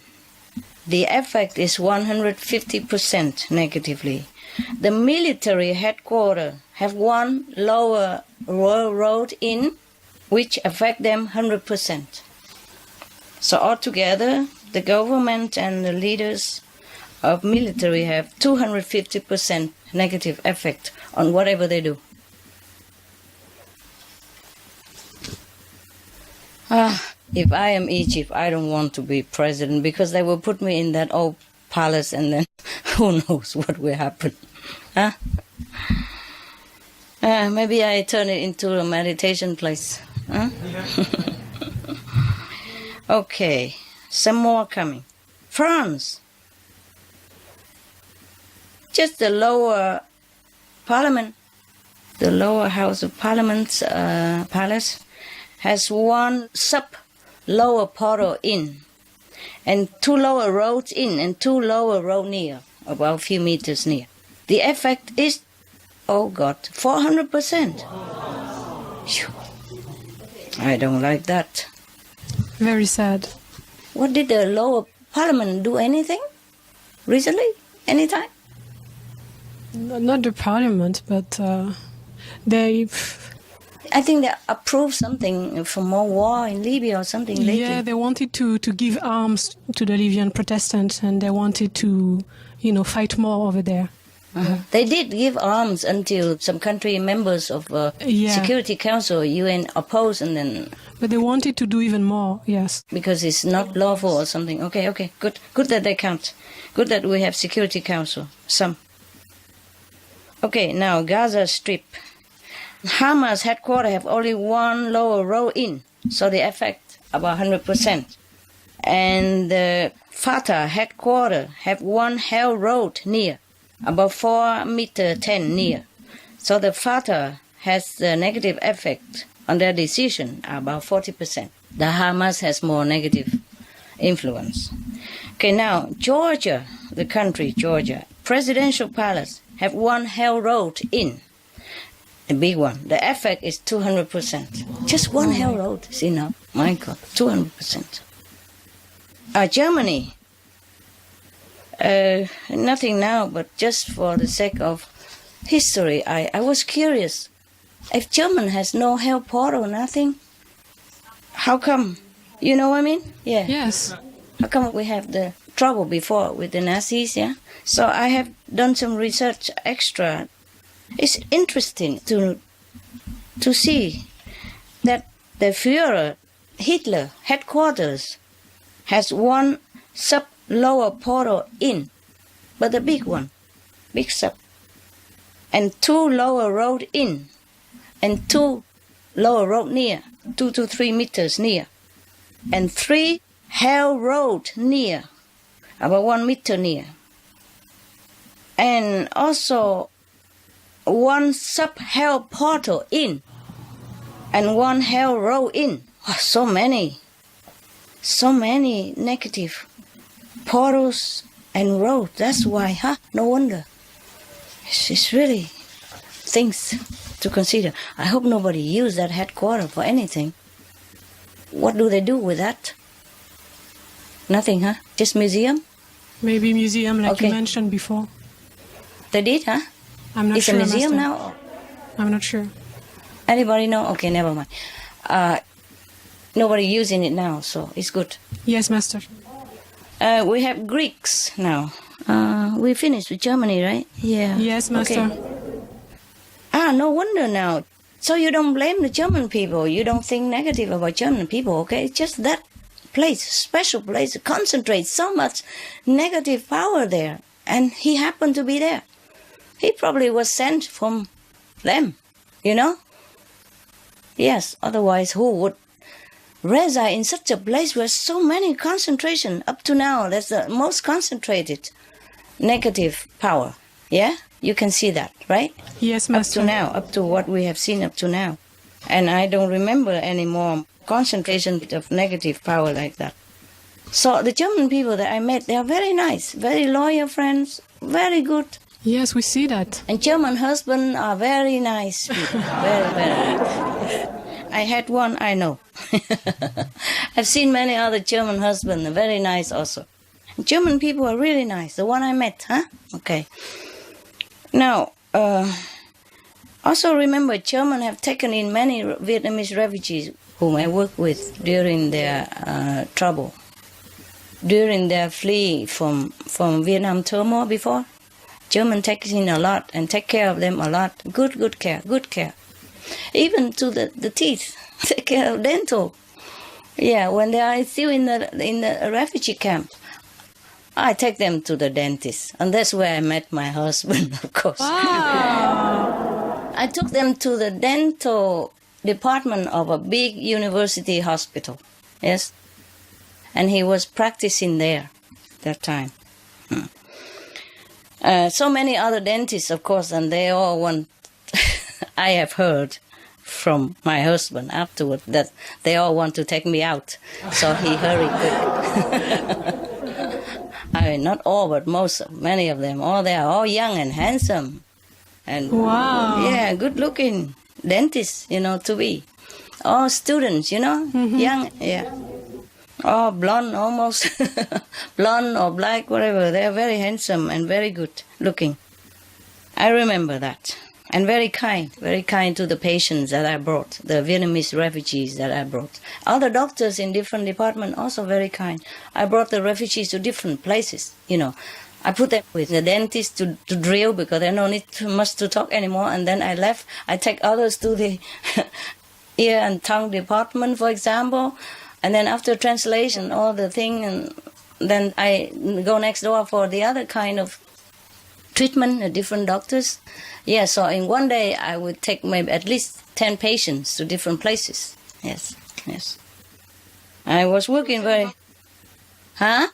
The effect is 150% negatively. The military headquarters have 1 lower road in, which affect them 100%. So altogether, the government and the leaders of military have 250% negative effect on whatever they do. If I am Egypt, I don't want to be president because they will put me in that old palace and then who knows what will happen. Huh? Maybe I turn it into a meditation place. Huh? Okay, some more coming. France. Just the lower parliament, the lower house of parliament's palace has 1 sub-lower portal in and 2 lower roads in and 2 lower road near, about a few meters near. The effect is, oh God, 400%. I don't like that. Very sad. What did the lower parliament do? Anything recently? Anytime? Not the parliament, but they... I think they approved something for more war in Libya or something lately. Yeah, they wanted to give arms to the Libyan Protestants and they wanted to, fight more over there. Uh-huh. They did give arms until some country members of Security Council, UN, opposed and then... But they wanted to do even more, yes. Because it's not lawful or something. Okay, good. Good that they can't. Good that we have Security Council. Some. Okay, now Gaza Strip. Hamas headquarters have only 1 lower road in, so the effect about 100%. And the Fatah headquarters have 1 hell road near, about 4 meter 10 near. So the Fatah has the negative effect on their decision, about 40%. The Hamas has more negative influence. Okay, now Georgia, the country Georgia, presidential palace have 1 hell road in. a big one. The effect is 200%. Just one hell road, see now, my God, 200%. Germany, nothing now, but just for the sake of history, I was curious. If German has no hell portal, nothing, how come? You know what I mean? Yeah. Yes. How come we have the trouble before with the Nazis, yeah? So I have done some research extra. It's interesting to see that the Führer, Hitler, headquarters, has one sub-lower portal in, but a big one, big sub, and 2 lower road in, and 2 lower road near, 2 to 3 meters near, and 3 hell road near, about 1 meter near, and also 1 sub-hell portal in, and 1 hell road in. Oh, so many negative portals and roads. That's why, no wonder. It's really things to consider. I hope nobody used that headquarters for anything. What do they do with that? Nothing, Just museum? Maybe museum, like Okay. you mentioned before. They did, I'm not It's sure. a museum Master. now? I'm not sure. Anybody know? Okay, never mind. Nobody using it now, so it's good. Yes, Master. We have Greeks now. We finished with Germany, right? Yeah. Yes, Master. Okay. No wonder now. So you don't blame the German people. You don't think negative about German people, okay? It's just that place, special place, concentrates so much negative power there. And he happened to be there. He probably was sent from them, you know? Yes, otherwise who would reside in such a place where so many concentration up to now? That's the most concentrated negative power. Yeah, you can see that, right? Yes, Up Master. to now, up to what we have seen up to now, and I don't remember any more concentration of negative power like that. So the German people that I met, they are very nice, very loyal friends, very good. Yes, we see that. And German husbands are very nice people, very, very nice. I had one, I know. I've seen many other German husbands, very nice also. German people are really nice, the one I met, Okay. Now, also remember, Germans have taken in many Vietnamese refugees whom I worked with during their trouble, during their flee from Vietnam turmoil before. German take in a lot and take care of them a lot. Good care. Even to the teeth, take care of dental. Yeah, when they are still in the refugee camp, I take them to the dentist, and that's where I met my husband, of course. Wow. I took them to the dental department of a big university hospital, yes, and he was practicing there that time. So many other dentists, of course, and they all want, I have heard from my husband afterward that they all want to take me out. So he hurried quick. I mean, not all, but many of them. They are all young and handsome. And Wow. yeah, good looking dentists, to be. All students, Mm-hmm. young, yeah. All blonde, almost. Blonde or black, whatever. They are very handsome and very good looking. I remember that. And very kind to the patients that I brought, the Vietnamese refugees that I brought. Other doctors in different departments also very kind. I brought the refugees to different places, I put them with the dentist to drill because they don't need much to talk anymore. And then I left. I take others to the ear and tongue department, for example. And then after translation, all the thing, and then I go next door for the other kind of treatment, different doctors. Yeah, so in one day I would take maybe at least 10 patients to different places. Yes. I was working very... Huh?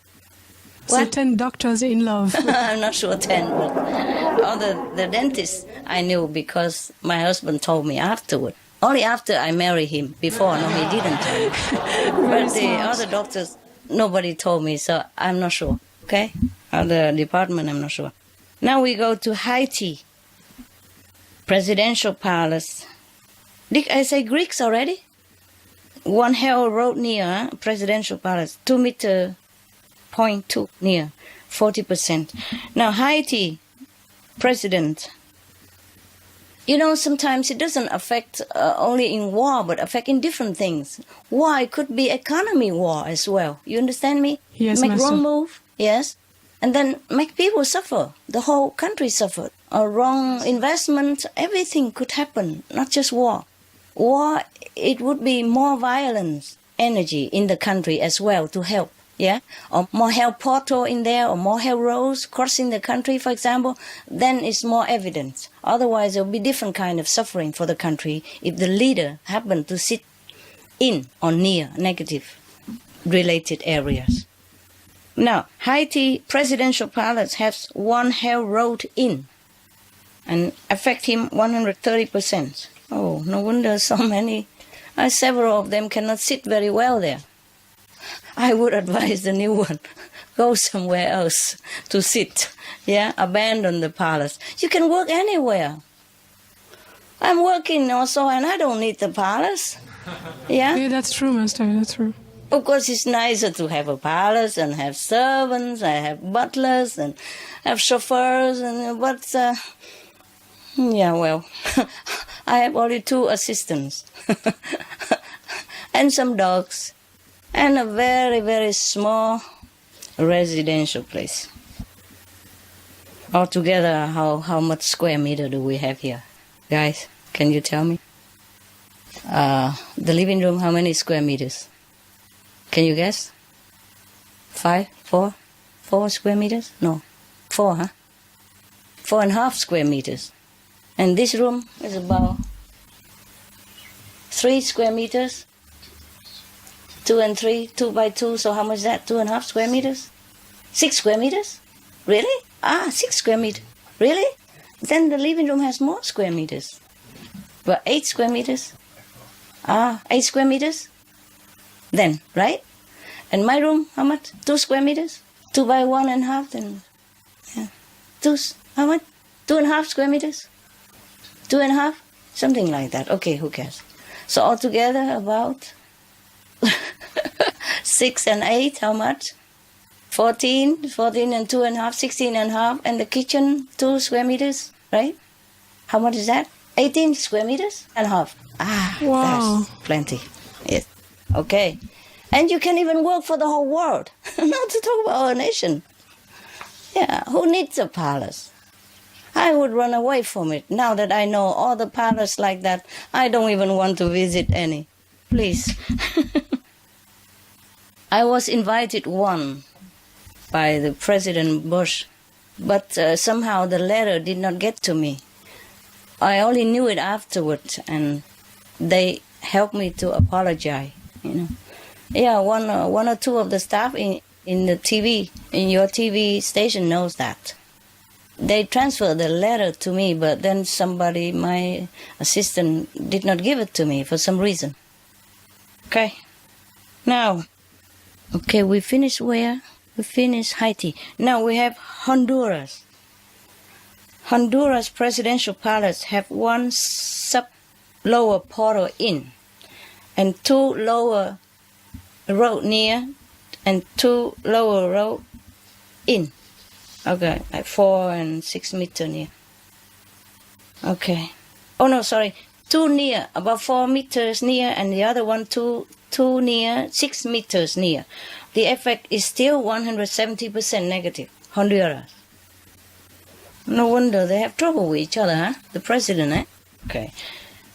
So What? 10 doctors in love. I'm not sure 10, but all the dentists I knew because my husband told me afterward. Only after I married him. Before, no, he didn't tell me. But the other doctors, nobody told me, so I'm not sure. Okay? Other department, I'm not sure. Now we go to Haiti. presidential palace. Did I say Greeks already? One hell road near presidential palace, 2.2 near, 40%. Now Haiti, president. You know, sometimes it doesn't affect only in war, but affect in different things. War, it could be economy war as well. You understand me? Yes, Make Master. wrong move, yes, and then make people suffer. The whole country suffered. A wrong investment, everything could happen, not just war. War, it would be more violence, energy in the country as well to help, yeah? Or more help portal in there, or more help roads crossing the country, for example, then it's more evidence. Otherwise, there will be different kind of suffering for the country if the leader happened to sit in or near negative related areas. Now, Haiti presidential palace has one hell road in and affect him 130%. Oh, no wonder so many, several of them cannot sit very well there. I would advise the new one, go somewhere else to sit, yeah, abandon the palace. You can work anywhere. I'm working also and I don't need the palace, yeah? Yeah, that's true, Master, that's true. Of course, it's nicer to have a palace and have servants, I have butlers and have chauffeurs, but yeah, well, I have only 2 assistants and some dogs and a very, very small residential place. Altogether, how much square meter do we have here? Guys, can you tell me? The living room, how many square meters? Can you guess? 5, 4? 4 square meters? No. 4, huh? 4.5 square meters. And this room is about 3 square meters. 2 and 3, 2 by 2, so how much is that? 2.5 square meters? 6 square meters? Really? 6 square meters. Really? Then the living room has more square meters. But 8 square meters? 8 square meters? Then, right? And my room, how much? 2 square meters? 2 by 1.5, then, yeah. How much? 2.5 square meters? 2.5? Something like that. Okay, who cares? So altogether about 6 and 8, how much? 14 and 2.5, 16.5, and the kitchen 2 square meters, right? How much is that? 18 square meters and a half. Wow. That's plenty. Yes. Okay. And you can even work for the whole world, not to talk about our nation. Yeah, who needs a palace? I would run away from it. Now that I know all the palaces like that, I don't even want to visit any. Please. I was invited one by the President Bush, but somehow the letter did not get to me. I only knew it afterwards, and they helped me to apologize, you know. Yeah, one or two of the staff in the TV, in your TV station knows that. They transferred the letter to me, but then somebody, my assistant, did not give it to me for some reason. Okay. Now, okay, we finished where? We finished Haiti. Now we have Honduras. Honduras presidential palace have one lower portal in and 2 lower road near and 2 lower road in. Okay, like 4 and 6 meter near. Okay. Oh no, sorry. 2 near, about 4 meters near, and the other one 2 near, 6 meters near. The effect is still 170% negative. Honduras. No wonder they have trouble with each other, huh? The president, eh? Okay.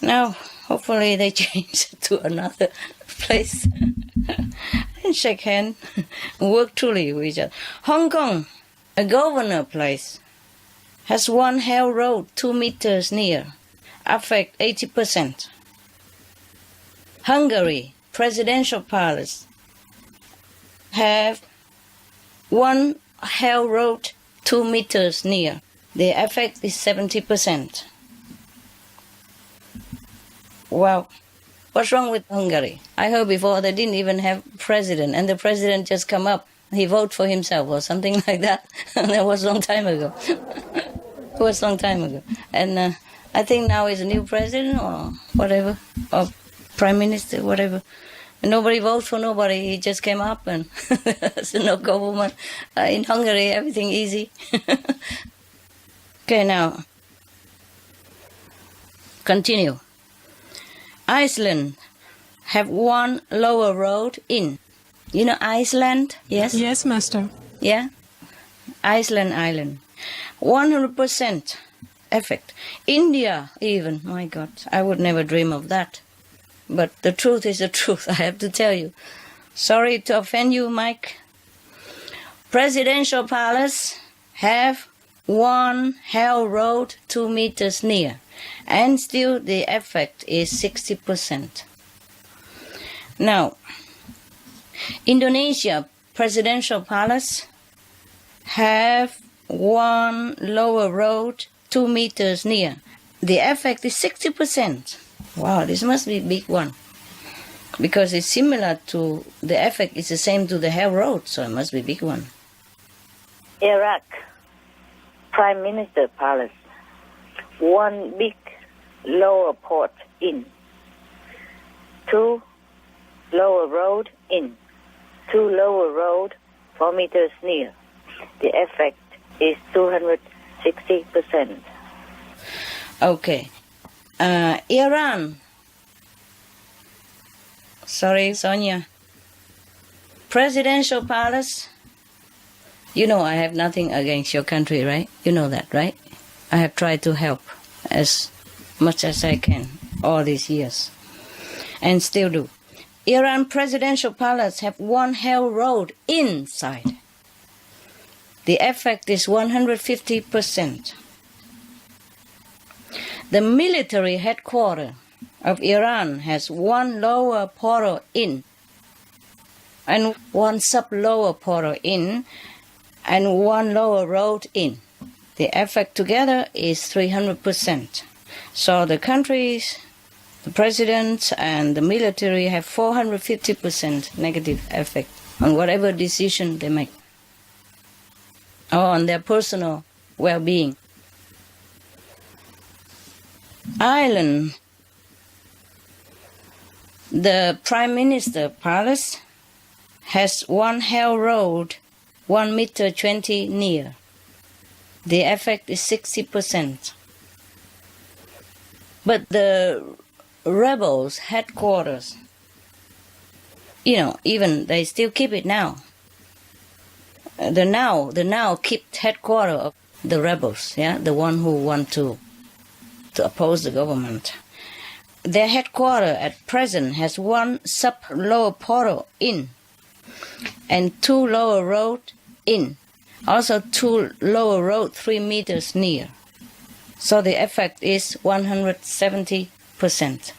Now, hopefully they change it to another place and shake hands and work truly with each other. Hong Kong, a governor place, has 1 hell road 2 meters near, affect 80%. Hungary, presidential palace, have 1 hell road 2 meters near. The effect is 70%. Wow. What's wrong with Hungary? I heard before they didn't even have president, and the president just come up. He voted for himself or something like that. That was a long time ago. It was a long time ago. And I think now is a new president or whatever, or prime minister, whatever. Nobody votes for nobody. He just came up and there's no government. In Hungary, everything easy. Okay, now, continue. Iceland have one lower road in. You know Iceland? Yes? Yes, Master. Yeah? Iceland island. 100% effect. India even, my God, I would never dream of that. But the truth is the truth, I have to tell you. Sorry to offend you, Mike. Presidential palace have one hell road 2 meters near, and still the effect is 60%. Now, Indonesia presidential palace have one lower road 2 meters near. The effect is 60%. Wow, this must be a big one. Because it's similar to, the effect is the same to the hell road, so it must be a big one. Iraq, Prime Minister Palace, one big lower port in, 2 lower road in, 2 lower road 4 meters near. The effect is 260%. Okay. Iran. Sorry, Sonia. Presidential palace. You know I have nothing against your country, right? You know that, right? I have tried to help as much as I can all these years. And still do. Iran presidential palace have one hell road inside. The effect is 150%. The military headquarters of Iran has one lower portal in, and one sub-lower portal in, and one lower road in. The effect together is 300%. So the countries, the president and the military have 450% negative effect on whatever decision they make, or on their personal well-being. Ireland, the Prime Minister Palace has one hell road 1 meter 20 near. The effect is 60%. But the rebels' headquarters, you know, even they still keep it now. The now kept headquarters of the rebels, yeah, the one who want to oppose the government. Their headquarters at present has one sub-lower portal in, and 2 lower road in. Also 2 lower road 3 meters near. So the effect is 170%.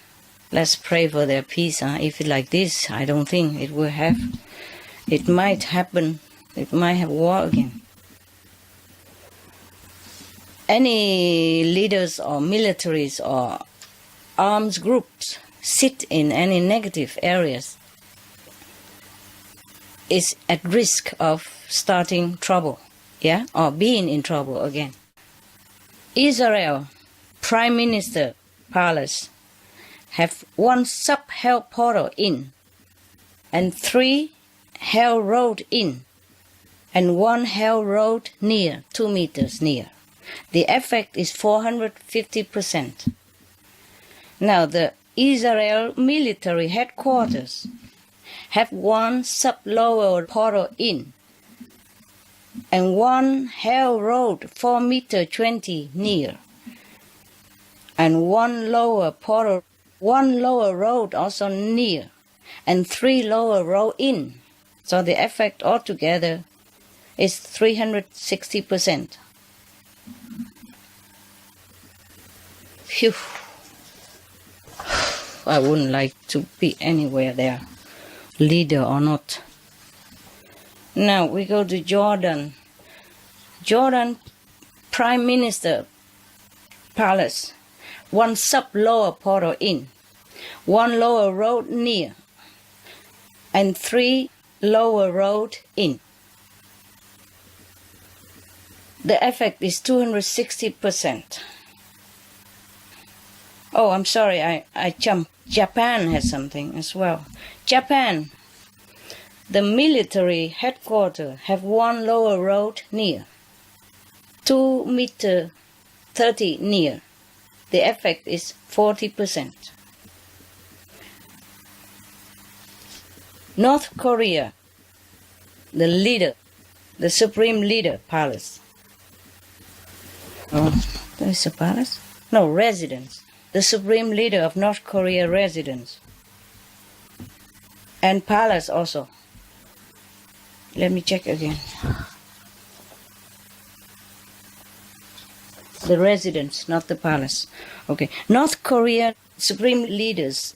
Let's pray for their peace. If it's like this, I don't think it will have. It might happen. It might have war again. Any leaders or militaries or armed groups sit in any negative areas is at risk of starting trouble, yeah, or being in trouble again. Israel Prime Minister Palace have one sub-hell portal in, and 3 hell road in, and 1 hell road near, 2 meters near. The effect is 450%. Now the Israel military headquarters have 1 sub-lower portal in, and 1 hell road 4 meter 20 near, and 1 lower portal, 1 lower road also near, and 3 lower road in. So the effect altogether is 360%. Phew. I wouldn't like to be anywhere there, leader or not. Now we go to Jordan. Jordan Prime Minister Palace, 1 sub-lower portal in, 1 lower road near, and 3 lower road in. The effect is 260%. Oh, I'm sorry, I jumped. Japan has something as well. Japan, the military headquarters have one lower road near, 2 meter 30 near. The effect is 40%. North Korea, the leader, the supreme leader palace. Oh, there is a palace? No, residence. The supreme leader of North Korea residence. And palace also. Let me check again. The residence, not the palace. Okay. North Korea supreme leaders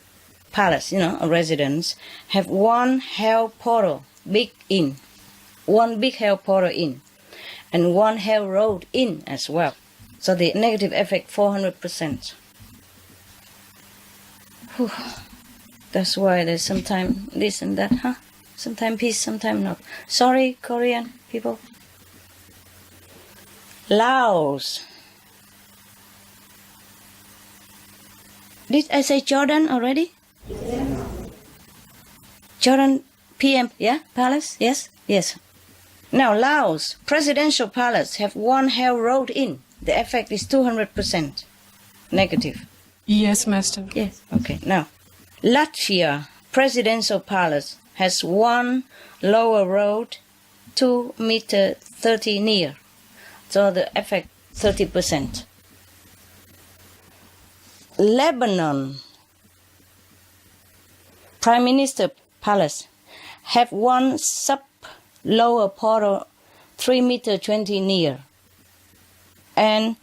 palace, a residence, have one hell portal, big in. One big hell portal in. And one hell road in as well. So the negative effect 400%. Whew. That's why there's sometimes this and that, huh? Sometimes peace, sometimes not. Sorry, Korean people. Laos. Did I say Jordan already? Jordan PM, yeah? Palace? Yes. Now, Laos, presidential palace have one hell road in. The effect is 200% negative. Yes, Master. Yes, okay. Now, Latvia, presidential palace has one lower road, 2 meter 30 near. So the effect 30%. Lebanon, Prime Minister Palace, have one sub lower portal 3 meter 20 near, and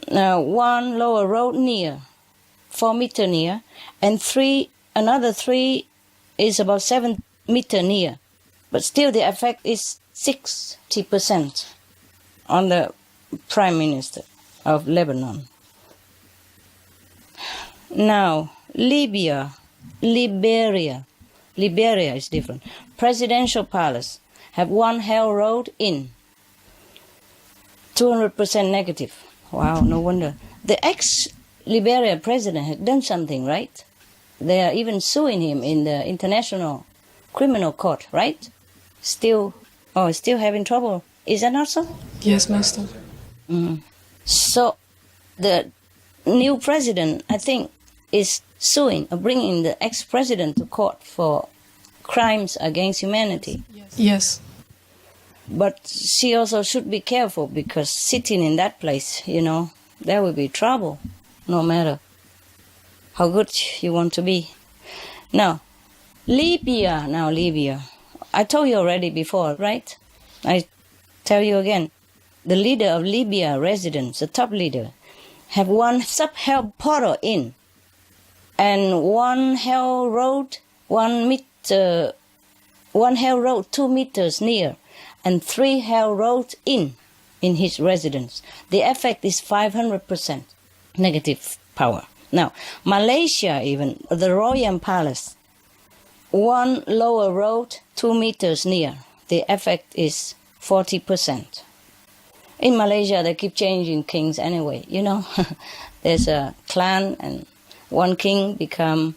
one lower road near 4 meter near, and another 3 is about 7 meter near, but still the effect is 60% on the Prime Minister of Lebanon. Now, Liberia is different. Presidential palace have one hell road in. 200% negative. Wow, no wonder. The ex-Liberia president had done something, right? They are even suing him in the International Criminal Court, right? Still having trouble. Is that not so? Yes, Master. Mm. So, the new president, I think, is bringing the ex-president to court for crimes against humanity. Yes. But she also should be careful, because sitting in that place, there will be trouble, no matter how good you want to be. Now, Libya. I told you already before, right? I tell you again. The leader of Libya residents, the top leader, have one sub-hell portal in, and one hell road 2 meters near, and 3 hell roads in his residence. The effect is 500% negative power. Now, Malaysia, even the Royal Palace, one lower road 2 meters near. The effect is 40%. In Malaysia, they keep changing kings anyway. There's a clan, and one king become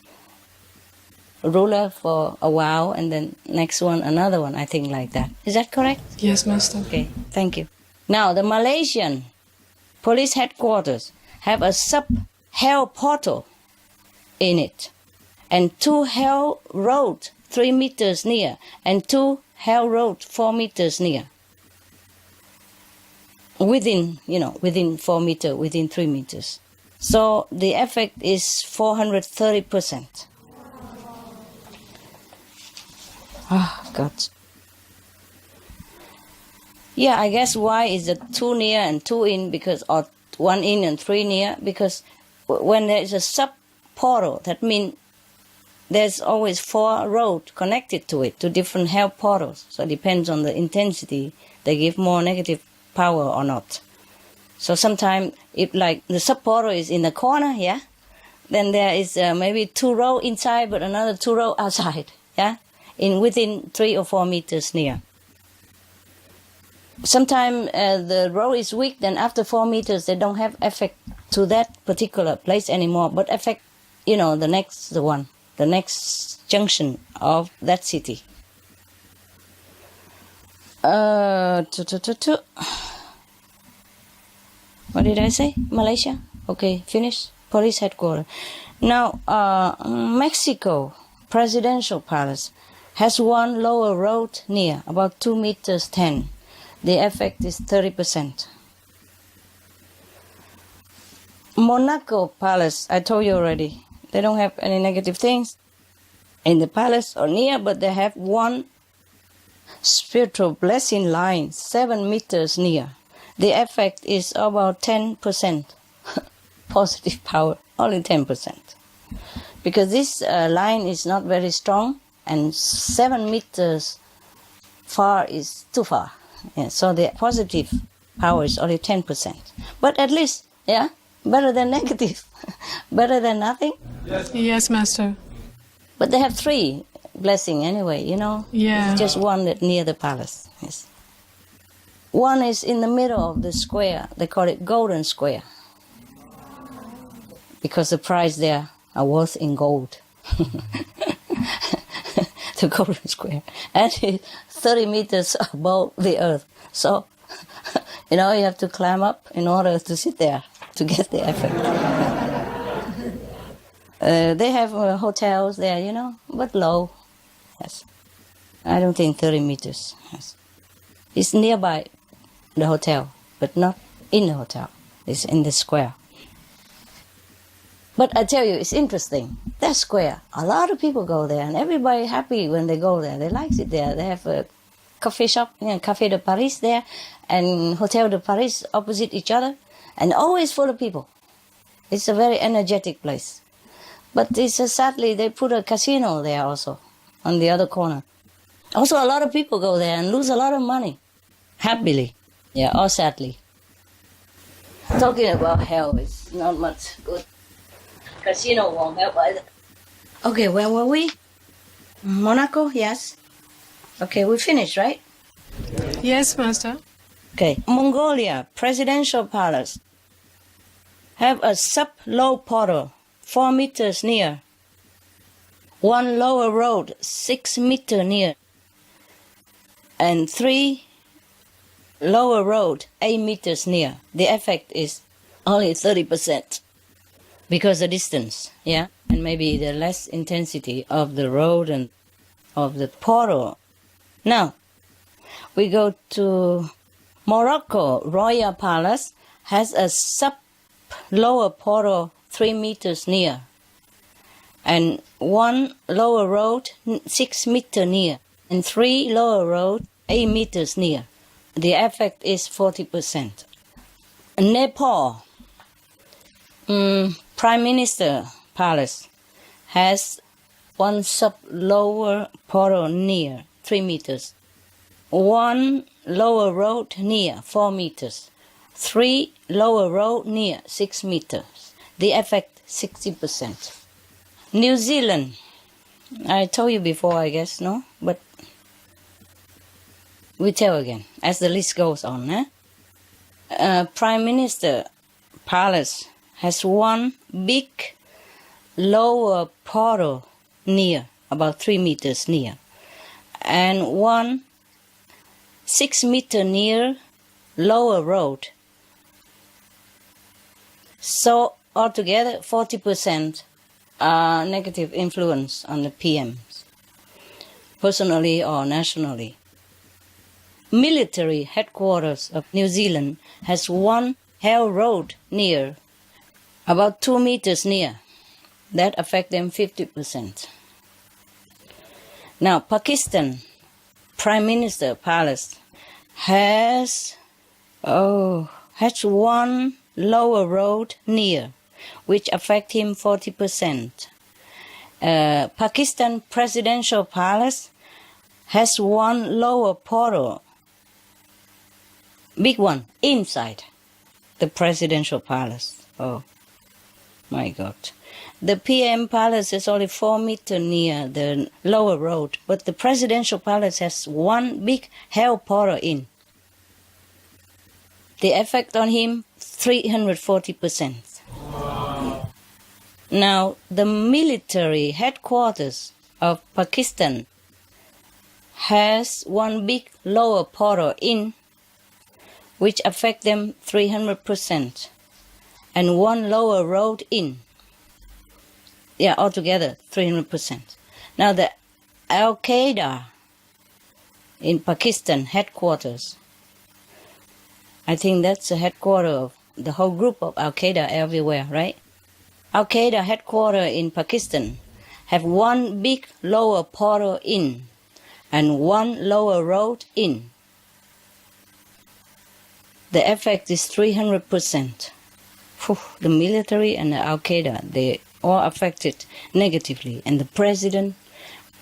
ruler for a while, and then next one, another one, I think, like that. Is that correct? Yes, Master. Okay, thank you. Now, the Malaysian police headquarters have a sub-hell portal in it, and 2 hell road 3 meters near, and 2 hell road 4 meters near. Within 4 meters, within 3 meters. So the effect is 430%. God. Yeah, I guess why is the 2 near and 2 in, or 1 in and 3 near, because when there is a sub-portal, that means there's always 4 roads connected to it, to different hell portals. So it depends on the intensity. They give more negative power or not. So sometimes, if like the sub-portal is in the corner, yeah, then there is maybe 2 rows inside, but another 2 rows outside, yeah, within 3 or 4 meters near. Sometimes the row is weak, then after 4 meters they don't have effect to that particular place anymore, but affect, the next junction of that city. What did I say? Malaysia? Okay, finish. Police headquarters. Now, Mexico Presidential Palace has one lower road near, about 2 meters 10. The effect is 30%. Monaco Palace, I told you already, they don't have any negative things in the palace or near, but they have one spiritual blessing line, 7 meters near. The effect is about 10% positive power, only 10%. Because this line is not very strong, and 7 meters far is too far. Yeah, so the positive power is only 10%. But at least, better than negative. Better than nothing. Yes, Master. But they have 3 blessing anyway, Yeah. It's just one that near the palace. Yes. One is in the middle of the square. They call it Golden Square. Because the price there are worth in gold. The Golden Square. And it's 30 meters above the earth. So, you have to climb up in order to sit there to get the effect. They have hotels there, but low. Yes. I don't think 30 meters. Yes. It's nearby the hotel, but not in the hotel. It's in the square. But I tell you, it's interesting. That square, a lot of people go there, and everybody happy when they go there. They like it there. They have a coffee shop, Café de Paris there, and Hotel de Paris opposite each other, and always full of people. It's a very energetic place. But sadly, they put a casino there also, on the other corner. Also, a lot of people go there and lose a lot of money. Happily. Yeah, or sadly. Talking about hell is not much good. Casino won't help either. Okay, where were we? Monaco, yes. Okay, we finished, right? Yes, Master. Okay. Mongolia Presidential Palace have a sub-low portal, 4 meters near. One lower road, 6 meters near. And 3 lower road, 8 meters near. The effect is only 30%. Because the distance, and maybe the less intensity of the road and of the portal. Now, we go to Morocco. Royal Palace has a sub-lower portal 3 meters near, and 1 lower road 6 meters near, and 3 lower road 8 meters near. The effect is 40%. Nepal. Prime Minister Palace has 1 sub-lower portal near, 3 meters. 1 lower road near, 4 meters. 3 lower road near, 6 meters. The effect, 60%. New Zealand. I told you before, I guess, no? But we tell again, as the list goes on. Prime Minister Palace has 1 big lower portal near, about 3 meters near, and 1 6 meter near lower road. So altogether 40% negative influence on the PMs, personally or nationally. Military headquarters of New Zealand has 1 hell road near, about 2 meters near. That affect them 50%. Now, Pakistan Prime Minister Palace has 1 lower road near, which affect him 40%. Pakistan Presidential Palace has 1 lower portal, big one, inside the Presidential Palace. Oh, my God. The PM Palace is only 4 meters near the lower road, but the Presidential Palace has 1 big hell portal in. The effect on him, 340%. Now, the military headquarters of Pakistan has one big lower portal in, which affect them 300%, and one lower road in. Yeah, altogether 300%. Now, the Al-Qaeda in Pakistan headquarters, I think that's the headquarters of the whole group of Al-Qaeda everywhere, right? Al-Qaeda headquarters in Pakistan have one big lower portal in and one lower road in. The effect is 300%. The military and the Al-Qaeda, they all affected negatively, and the president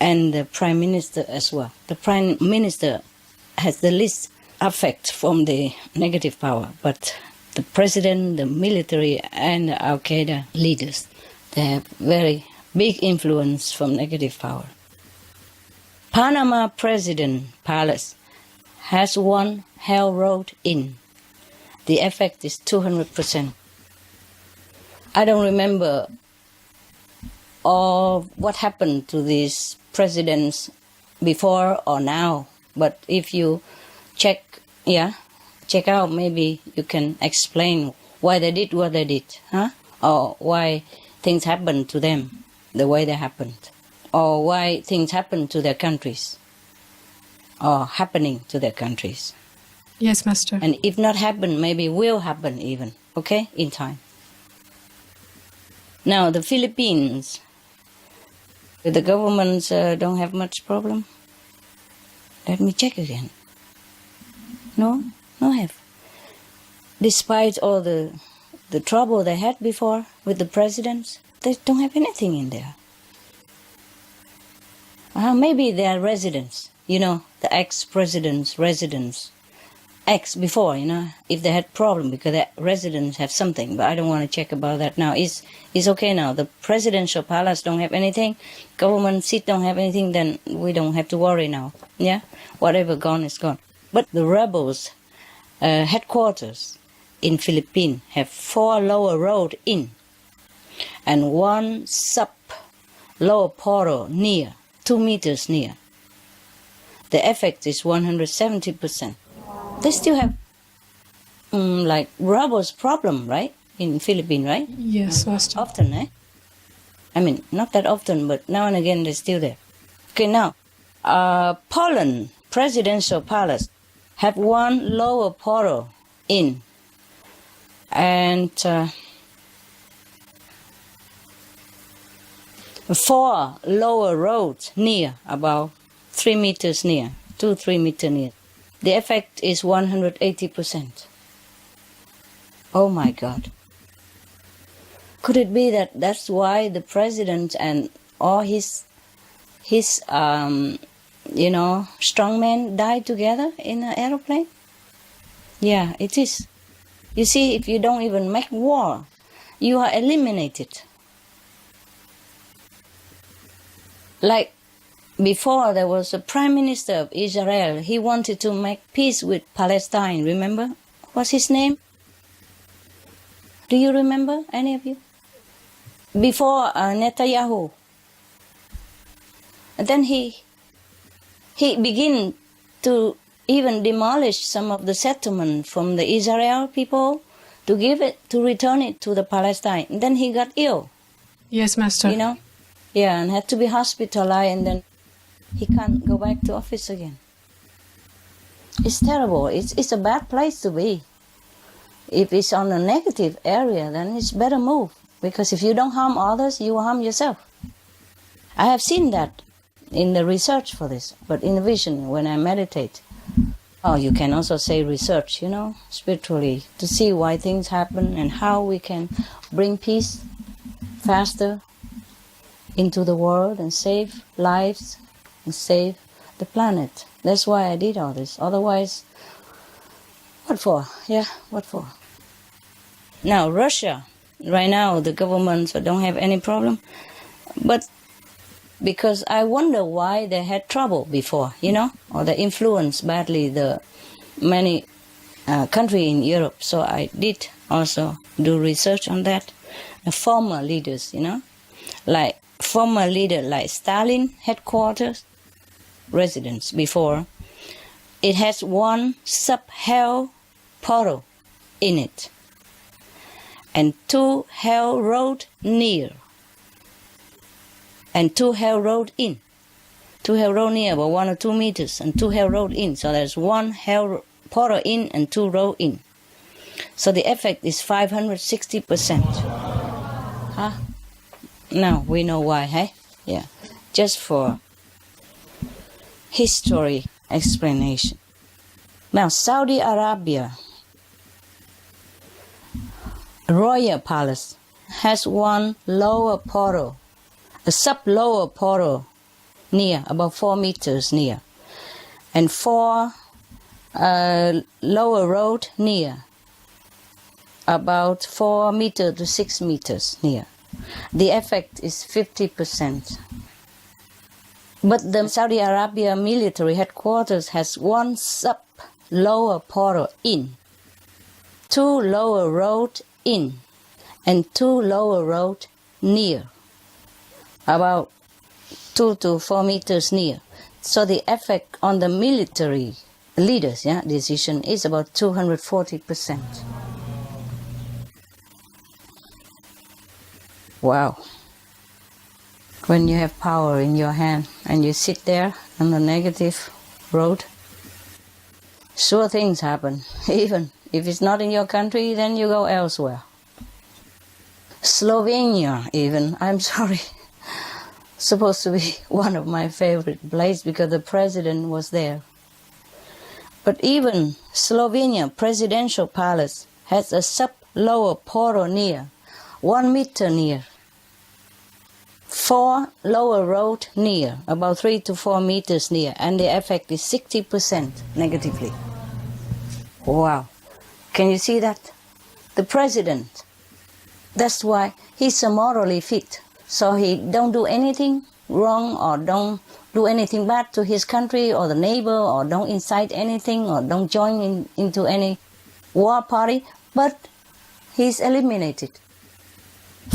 and the prime minister as well. The prime minister has the least effect from the negative power, but the president, the military, and the Al-Qaeda leaders, they have very big influence from negative power. Panama President Palace has one hell road in. The effect is 200%. I don't remember all what happened to these presidents before or now, but if you check out, maybe you can explain why they did what they did, huh? Or why things happened to them the way they happened, or why things happened to their countries, or happening to their countries. Yes, Master. And if not happen, maybe will happen even, okay, in time. Now, the Philippines, the governments don't have much problem. Let me check again. No have. Despite all the trouble they had before with the presidents, they don't have anything in there. Maybe they are residents, the ex-presidents, residents. Before, if they had problem because the residents have something, but I don't want to check about that now. It's okay now. The presidential palace don't have anything, government seat don't have anything, then we don't have to worry now. Yeah, whatever gone is gone. But the rebels' headquarters in Philippines have 4 lower road in and 1 sub lower portal near, 2 meters near. The effect is 170%. They still have like rebels problem, right? In Philippines, right? Yes, Master. Often, eh? I mean, not that often, but now and again they're still there. Okay, now, Poland presidential palace have 1 lower portal in and 4 lower roads near, about 3 meters near, 2-3 meters near. The effect is 180%. Oh my God. Could it be that that's why the president and all his strongmen died together in an aeroplane? Yeah, it is. You see, if you don't even make war, you are eliminated. Like before, there was a prime minister of Israel. He wanted to make peace with Palestine, remember? What's his name? Do you remember, any of you? Before Netanyahu. And then he began to even demolish some of the settlement from the Israel people to return it to the Palestine. And then he got ill. Yes, Master. Yeah, and had to be hospitalized, and then he can't go back to office again. It's terrible. It's a bad place to be. If it's on a negative area, then it's better move. Because if you don't harm others, you harm yourself. I have seen that in the research for this, but in the vision, when I meditate. Oh, you can also say research, spiritually, to see why things happen and how we can bring peace faster into the world and save lives and save the planet. That's why I did all this. Otherwise, what for? Yeah, what for? Now, Russia, right now, the governments don't have any problem. But because I wonder why they had trouble before, or they influenced badly the many countries in Europe. So I did also do research on that. the former leaders, like former leader like Stalin headquarters, residence before. It has one sub-hell portal in it and 2 hell road near and 2 hell road in. 2 hell road near about 1 or 2 meters and 2 hell road in. So there's 1 hell portal in and 2 road in. So the effect is 560%. Huh? Now we know why, hey? Yeah. Just for history explanation. Now Saudi Arabia Royal Palace has one lower portal, a sub-lower portal near, about 4 meters near, and 4 lower road near, about 4 meters to 6 meters near. The effect is 50%. But the Saudi Arabia military headquarters has one sub-lower portal in, 2 lower road in, and 2 lower road near, about 2 to 4 meters near. So the effect on the military leaders' decision is about 240%. Wow. When you have power in your hand and you sit there on the negative road, sure things happen. Even if it's not in your country, then you go elsewhere. Slovenia even, I'm sorry, supposed to be one of my favorite places because the president was there. But even Slovenia Presidential Palace has a sub-lower portal near, 1 meter near, 4 lower road near, about 3 to 4 meters near, and the effect is 60% negatively. Wow. Can you see that? The president, that's why he's morally fit. So he don't do anything wrong or don't do anything bad to his country or the neighbor or don't incite anything or don't join into any war party, but he's eliminated.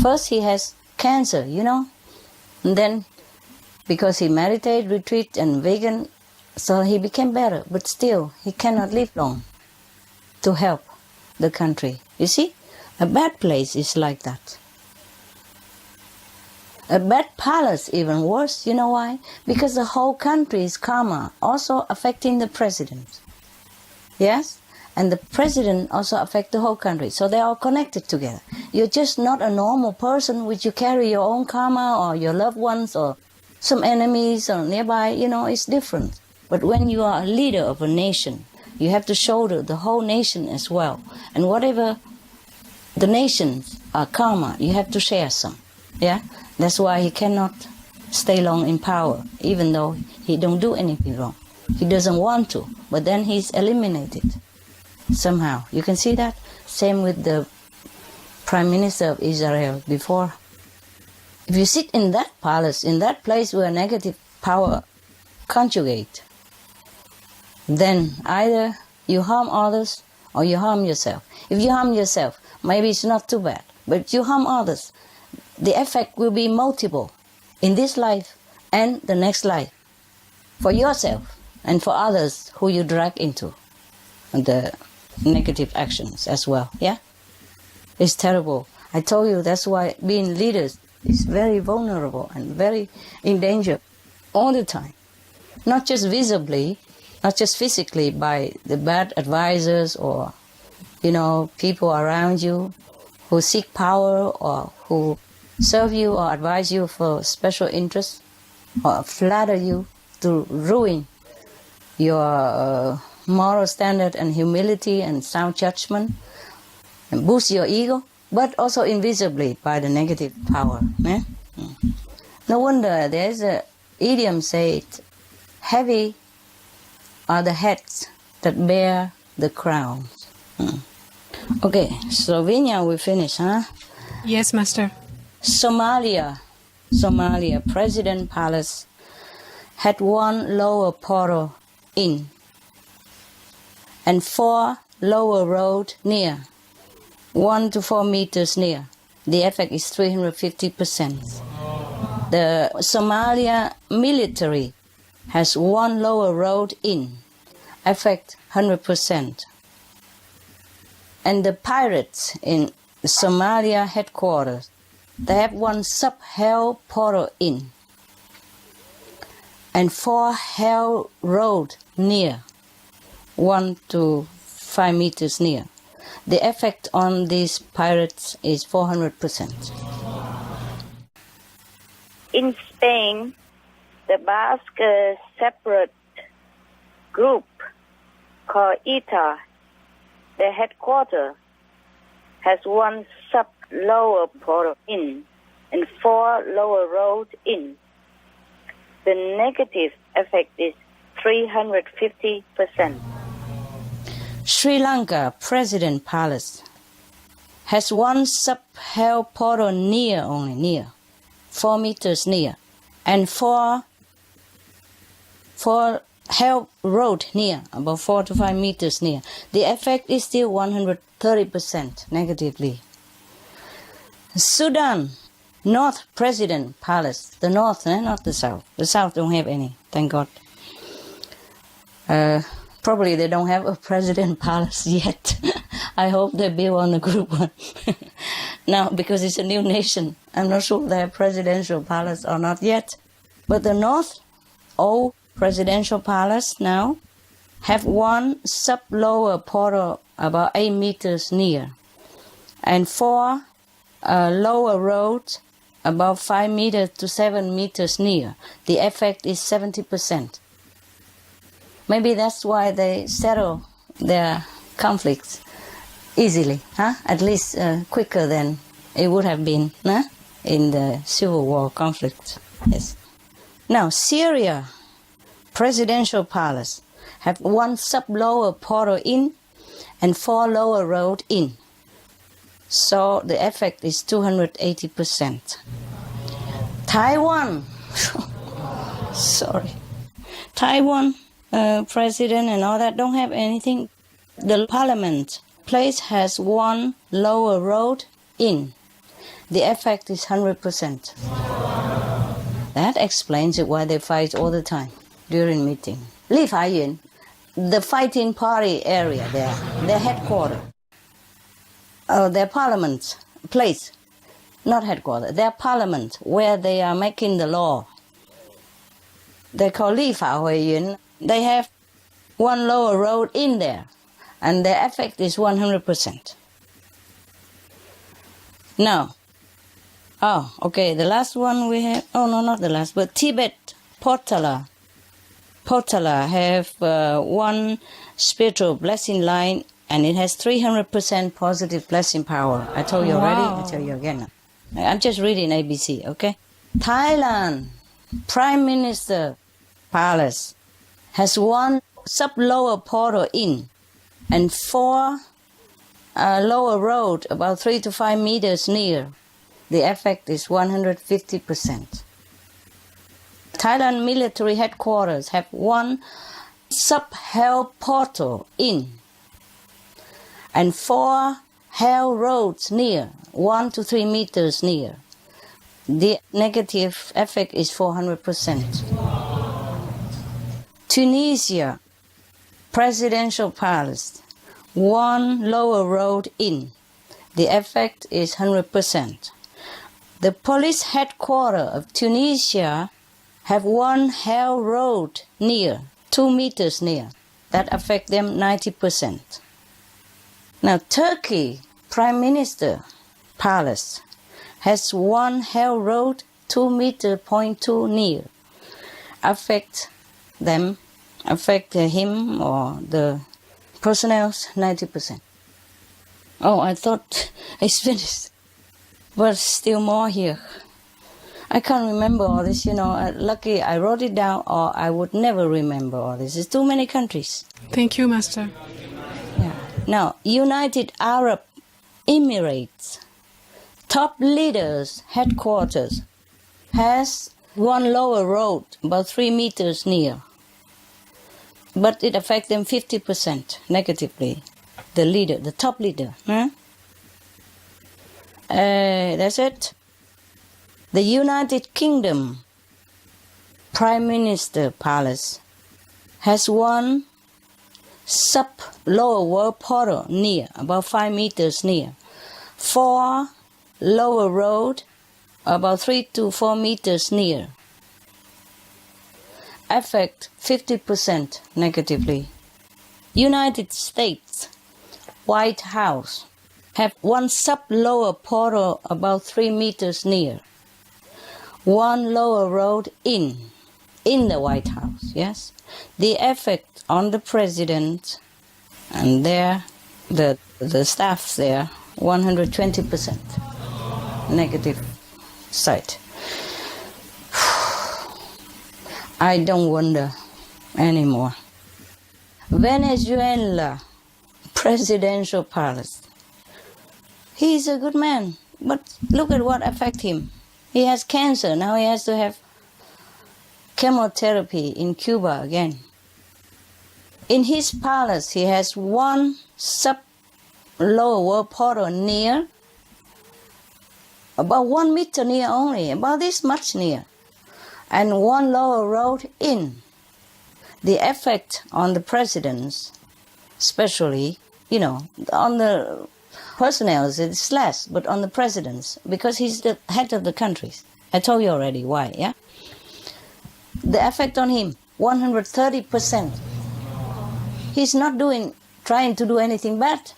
First he has cancer, and then because he meditate, retreat and vegan, so he became better, but still he cannot live long to help the country. You see, a bad place is like that. A bad palace even worse. You know why? Because the whole country's karma also affecting the president. Yes? And the president also affect the whole country. So they're all connected together. You're just not a normal person which you carry your own karma or your loved ones or some enemies or nearby, it's different. But when you are a leader of a nation, you have to shoulder the whole nation as well. And whatever the nations are karma, you have to share some. Yeah? That's why he cannot stay long in power, even though he don't do anything wrong. He doesn't want to, but then he's eliminated somehow. You can see that? Same with the Prime Minister of Israel before. If you sit in that palace, in that place where negative power conjugate, then either you harm others or you harm yourself. If you harm yourself, maybe it's not too bad, but you harm others, the effect will be multiple in this life and the next life for yourself and for others who you drag into the negative actions as well. Yeah? It's terrible. I told you that's why being leaders is very vulnerable and very in danger all the time. Not just visibly, not just physically by the bad advisors or, people around you who seek power or who serve you or advise you for special interests or flatter you to ruin your moral standard and humility and sound judgment and boost your ego, but also invisibly by the negative power. Eh? No wonder there's an idiom said, heavy are the heads that bear the crowns. Okay, Slovenia we finish, huh? Yes, Master. Somalia President Palace had one lower portal in and 4 lower road near, 1 to 4 meters near, the effect is 350%. The Somalia military has one lower road in, effect 100%. And the pirates in Somalia headquarters, they have one sub-hell portal in and 4 hell road near, 1 to 5 meters near. The effect on these pirates is 400%. In Spain, the Basque separate group called ETA, the headquarters, has 1 sub-lower portal in and 4 lower roads in. The negative effect is 350%. Sri Lanka President Palace has 1 sub-hell portal near, only near, 4 meters near, and 4 hell road near, about 4 to 5 meters near. The effect is still 130% negatively. Sudan North President Palace, the north, not the south. The south don't have any, thank God. Probably they don't have a president palace yet. I hope they build on the group one. Now, because it's a new nation, I'm not sure they have presidential palace or not yet. But the north, old presidential palace now, have 1 sub-lower portal about 8 meters near, and 4 lower roads about 5 meters to 7 meters near. The effect is 70%. Maybe that's why they settle their conflicts easily, at least quicker than it would have been in the Civil War conflict. Yes. Now, Syria Presidential Palace have 1 sub-lower portal in and 4 lower road in. So the effect is 280%. Taiwan, Taiwan president and all that don't have anything. The parliament place has 1 lower road in. The effect is 100%. That explains it why they fight all the time during meeting. Li Faiyuan, the fighting party area there, their headquarters, their parliament place, not headquarters, their parliament where they are making the law. They call Li Faiyuan. They have 1 lower road in there, and their effect is 100%. Now, the last one we have, not the last, but Tibet, Potala have 1 spiritual blessing line, and it has 300% positive blessing power. I told you already, I tell you again. I'm just reading ABC, okay? Thailand, Prime Minister Palace, has 1 sub-lower portal in, and 4 lower road about 3 to 5 meters near. The effect is 150%. Thailand military headquarters have 1 sub-hell portal in and 4 hell roads near, 1 to 3 meters near. The negative effect is 400%. Tunisia Presidential Palace, 1 lower road in. The effect is 100%. The police headquarters of Tunisia have 1 hell road near, 2 meters near. That affect them 90%. Now, Turkey Prime Minister Palace has 1 hell road, 2 meter, 0.2 near. Affect him or the personnel 90%. Oh, I thought it's finished. But still more here. I can't remember all this, lucky I wrote it down or I would never remember all this. It's too many countries. Thank you, Master. Yeah. Now, United Arab Emirates, top leaders headquarters, has 1 lower road, about 3 meters near. But it affects them 50% negatively. The leader, the top leader. That's it. The United Kingdom Prime Minister Palace has one sub-lower world portal near, about 5 meters near. 4 lower road, about 3 to 4 meters near. Affect 50% negatively. United States White House have one sub-lower portal about 3 meters near. 1 lower road in the White House, yes? The effect on the president and the staff there, 120% negative side. I don't wonder anymore. Venezuela presidential palace. He's a good man, but look at what affect him. He has cancer, now he has to have chemotherapy in Cuba again. In his palace, he has one sub-lower world portal near, about 1 meter near only, about this much near, and 1 lower road in. The effect on the presidents, especially, on the personnel it's less, but on the presidents, because he's the head of the countries. I told you already why, yeah? The effect on him, 130%. He's not trying to do anything bad,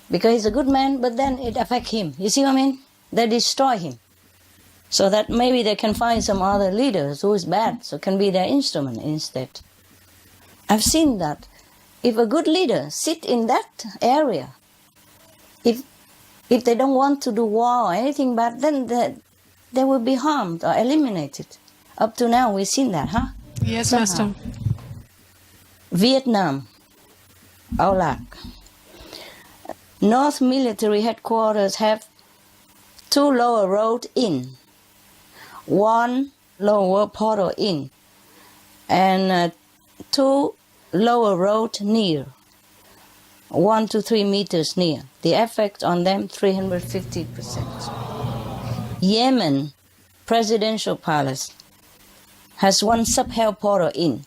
because he's a good man, but then it affects him. You see what I mean? They destroy him. So that maybe they can find some other leaders who is bad, so can be their instrument instead. I've seen that. If a good leader sit in that area, if they don't want to do war or anything bad, then they will be harmed or eliminated. Up to now, we've seen that, huh? Yes, Somehow. Master. Vietnam, Aulac. North Military Headquarters have 2 lower road in, 1 lower portal in, and 2 lower road near, 1 to 3 meters near. The effect on them, 350%. Yemen Presidential Palace has 1 sub-hell portal in,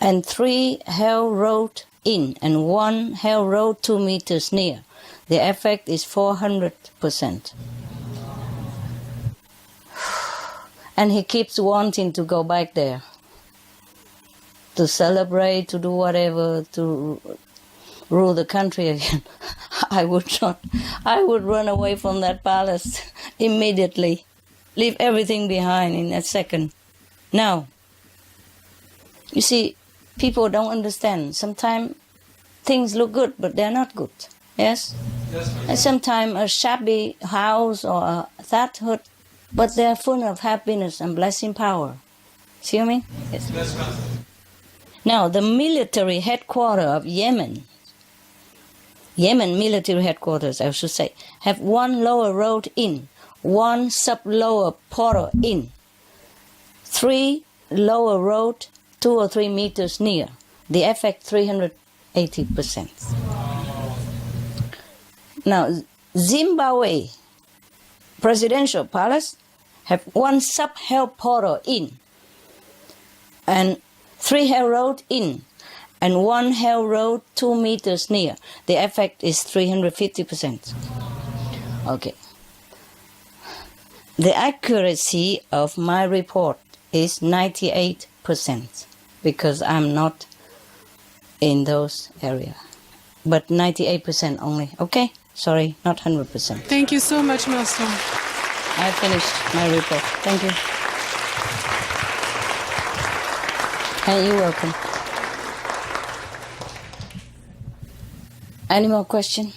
and 3 hell road in, and 1 hell road 2 meters near. The effect is 400%. And he keeps wanting to go back there, to celebrate, to do whatever, to rule the country again. I would not. I would run away from that palace immediately. Leave everything behind in a second. Now, you see, people don't understand. Sometimes things look good, but they're not good. Yes? And sometimes a shabby house or a thatch hut, but they're full of happiness and blessing power. See what I mean? Yes. Now, the military headquarters of Yemen military headquarters, I should say, have 1 lower road in, 1 sub-lower portal in, 3 lower road 2 or 3 meters near. The effect 380%. Now, Zimbabwe Presidential Palace have 1 sub-hell portal in, and 3 hell road in, and 1 hell road 2 meters near. The effect is 350%. Okay. The accuracy of my report is 98%, because I'm not in those areas. But 98% only. Okay? Sorry, not 100%. Thank you so much, Master. I finished my report. Thank you. And you're welcome. Any more questions?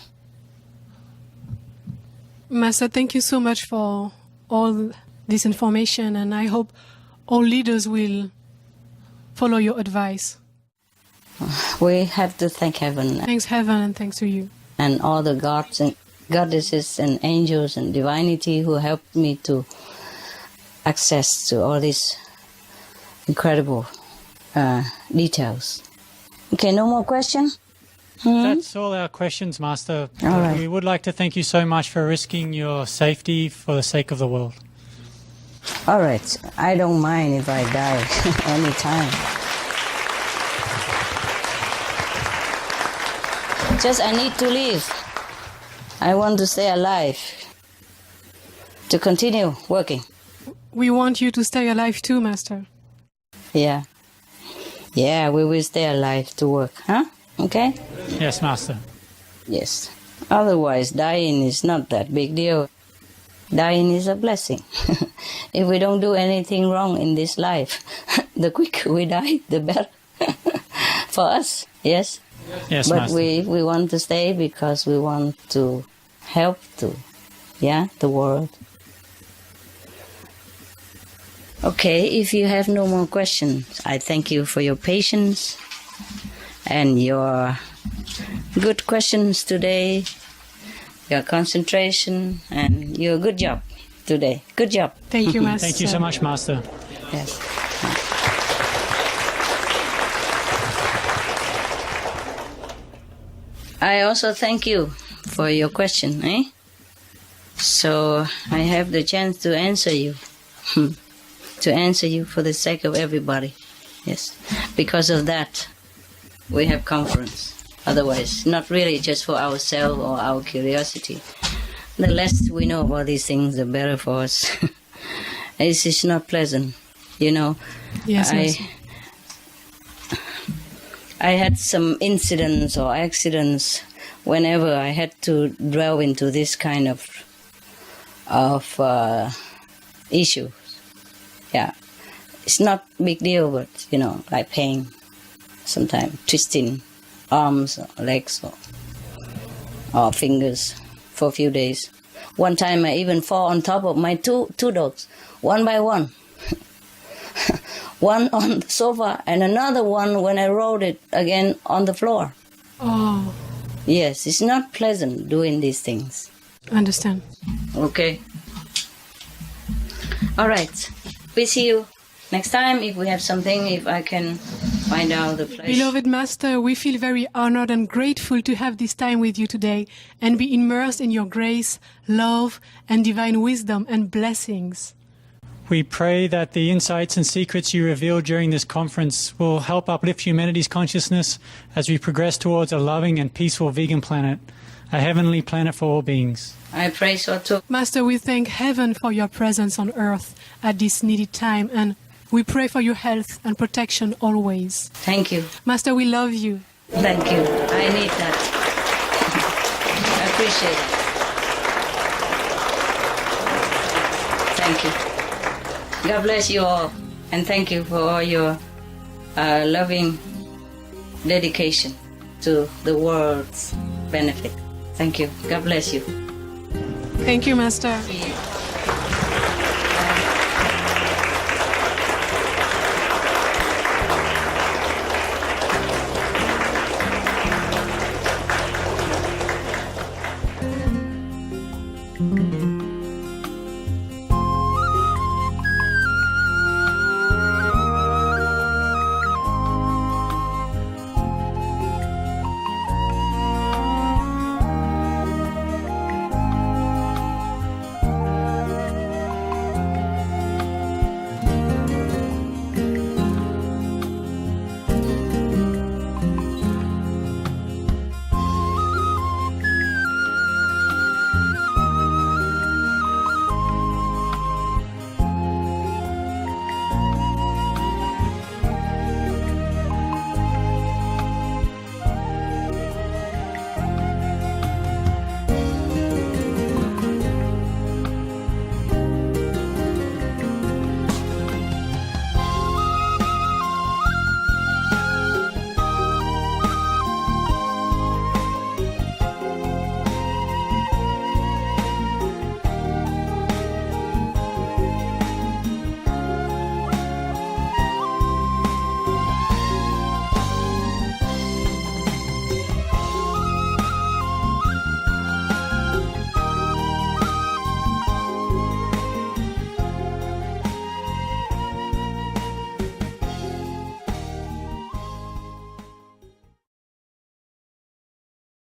Master, thank you so much for all this information, and I hope all leaders will follow your advice. We have to thank heaven. Thanks heaven and thanks to you. And all the gods and goddesses and angels and divinity who helped me to access to all these incredible details. Okay, no more questions? That's all our questions, Master. All right. We would like to thank you so much for risking your safety for the sake of the world. All right. I don't mind if I die anytime. Just I need to live. I want to stay alive. To continue working. We want you to stay alive too, Master. Yeah. Yeah, we will stay alive to work, huh? Okay? Yes, Master. Yes. Otherwise, dying is not that big deal. Dying is a blessing. If we don't do anything wrong in this life, the quicker we die, the better. For us, yes? Yes, But Master. we want to stay because we want to help the world. Okay, if you have no more questions, I thank you for your patience and your good questions today, your concentration, and your good job today. Good job. Thank you, Master. Thank you so much, Master. Yes. I also thank you for your question, So I have the chance to answer you. To answer you for the sake of everybody. Yes. Because of that, we have conference. Otherwise, not really just for ourselves or our curiosity. The less we know about these things, the better for us. It's not pleasant, Yes, Master. I had some incidents or accidents whenever I had to delve into this kind of issue. Yeah, it's not big deal, but like pain, sometimes twisting arms or legs or fingers for a few days. One time I even fall on top of my two dogs, one by one. One on the sofa and another one when I rolled it again on the floor. Oh, Yes, it's not pleasant doing these things. understand. Okay. All right. We see you next time if we have something, if I can find out the place. Beloved Master, we feel very honored and grateful to have this time with you today and be immersed in your grace, love, and divine wisdom and blessings. We pray that the insights and secrets you reveal during this conference will help uplift humanity's consciousness as we progress towards a loving and peaceful vegan planet, a heavenly planet for all beings. I pray so too. Master, we thank heaven for your presence on earth at this needed time, and we pray for your health and protection always. Thank you. Master, we love you. Thank you. I need that. I appreciate it. Thank you. God bless you all. And thank you for all your loving dedication to the world's benefit. Thank you. God bless you. Thank you, Master. See you.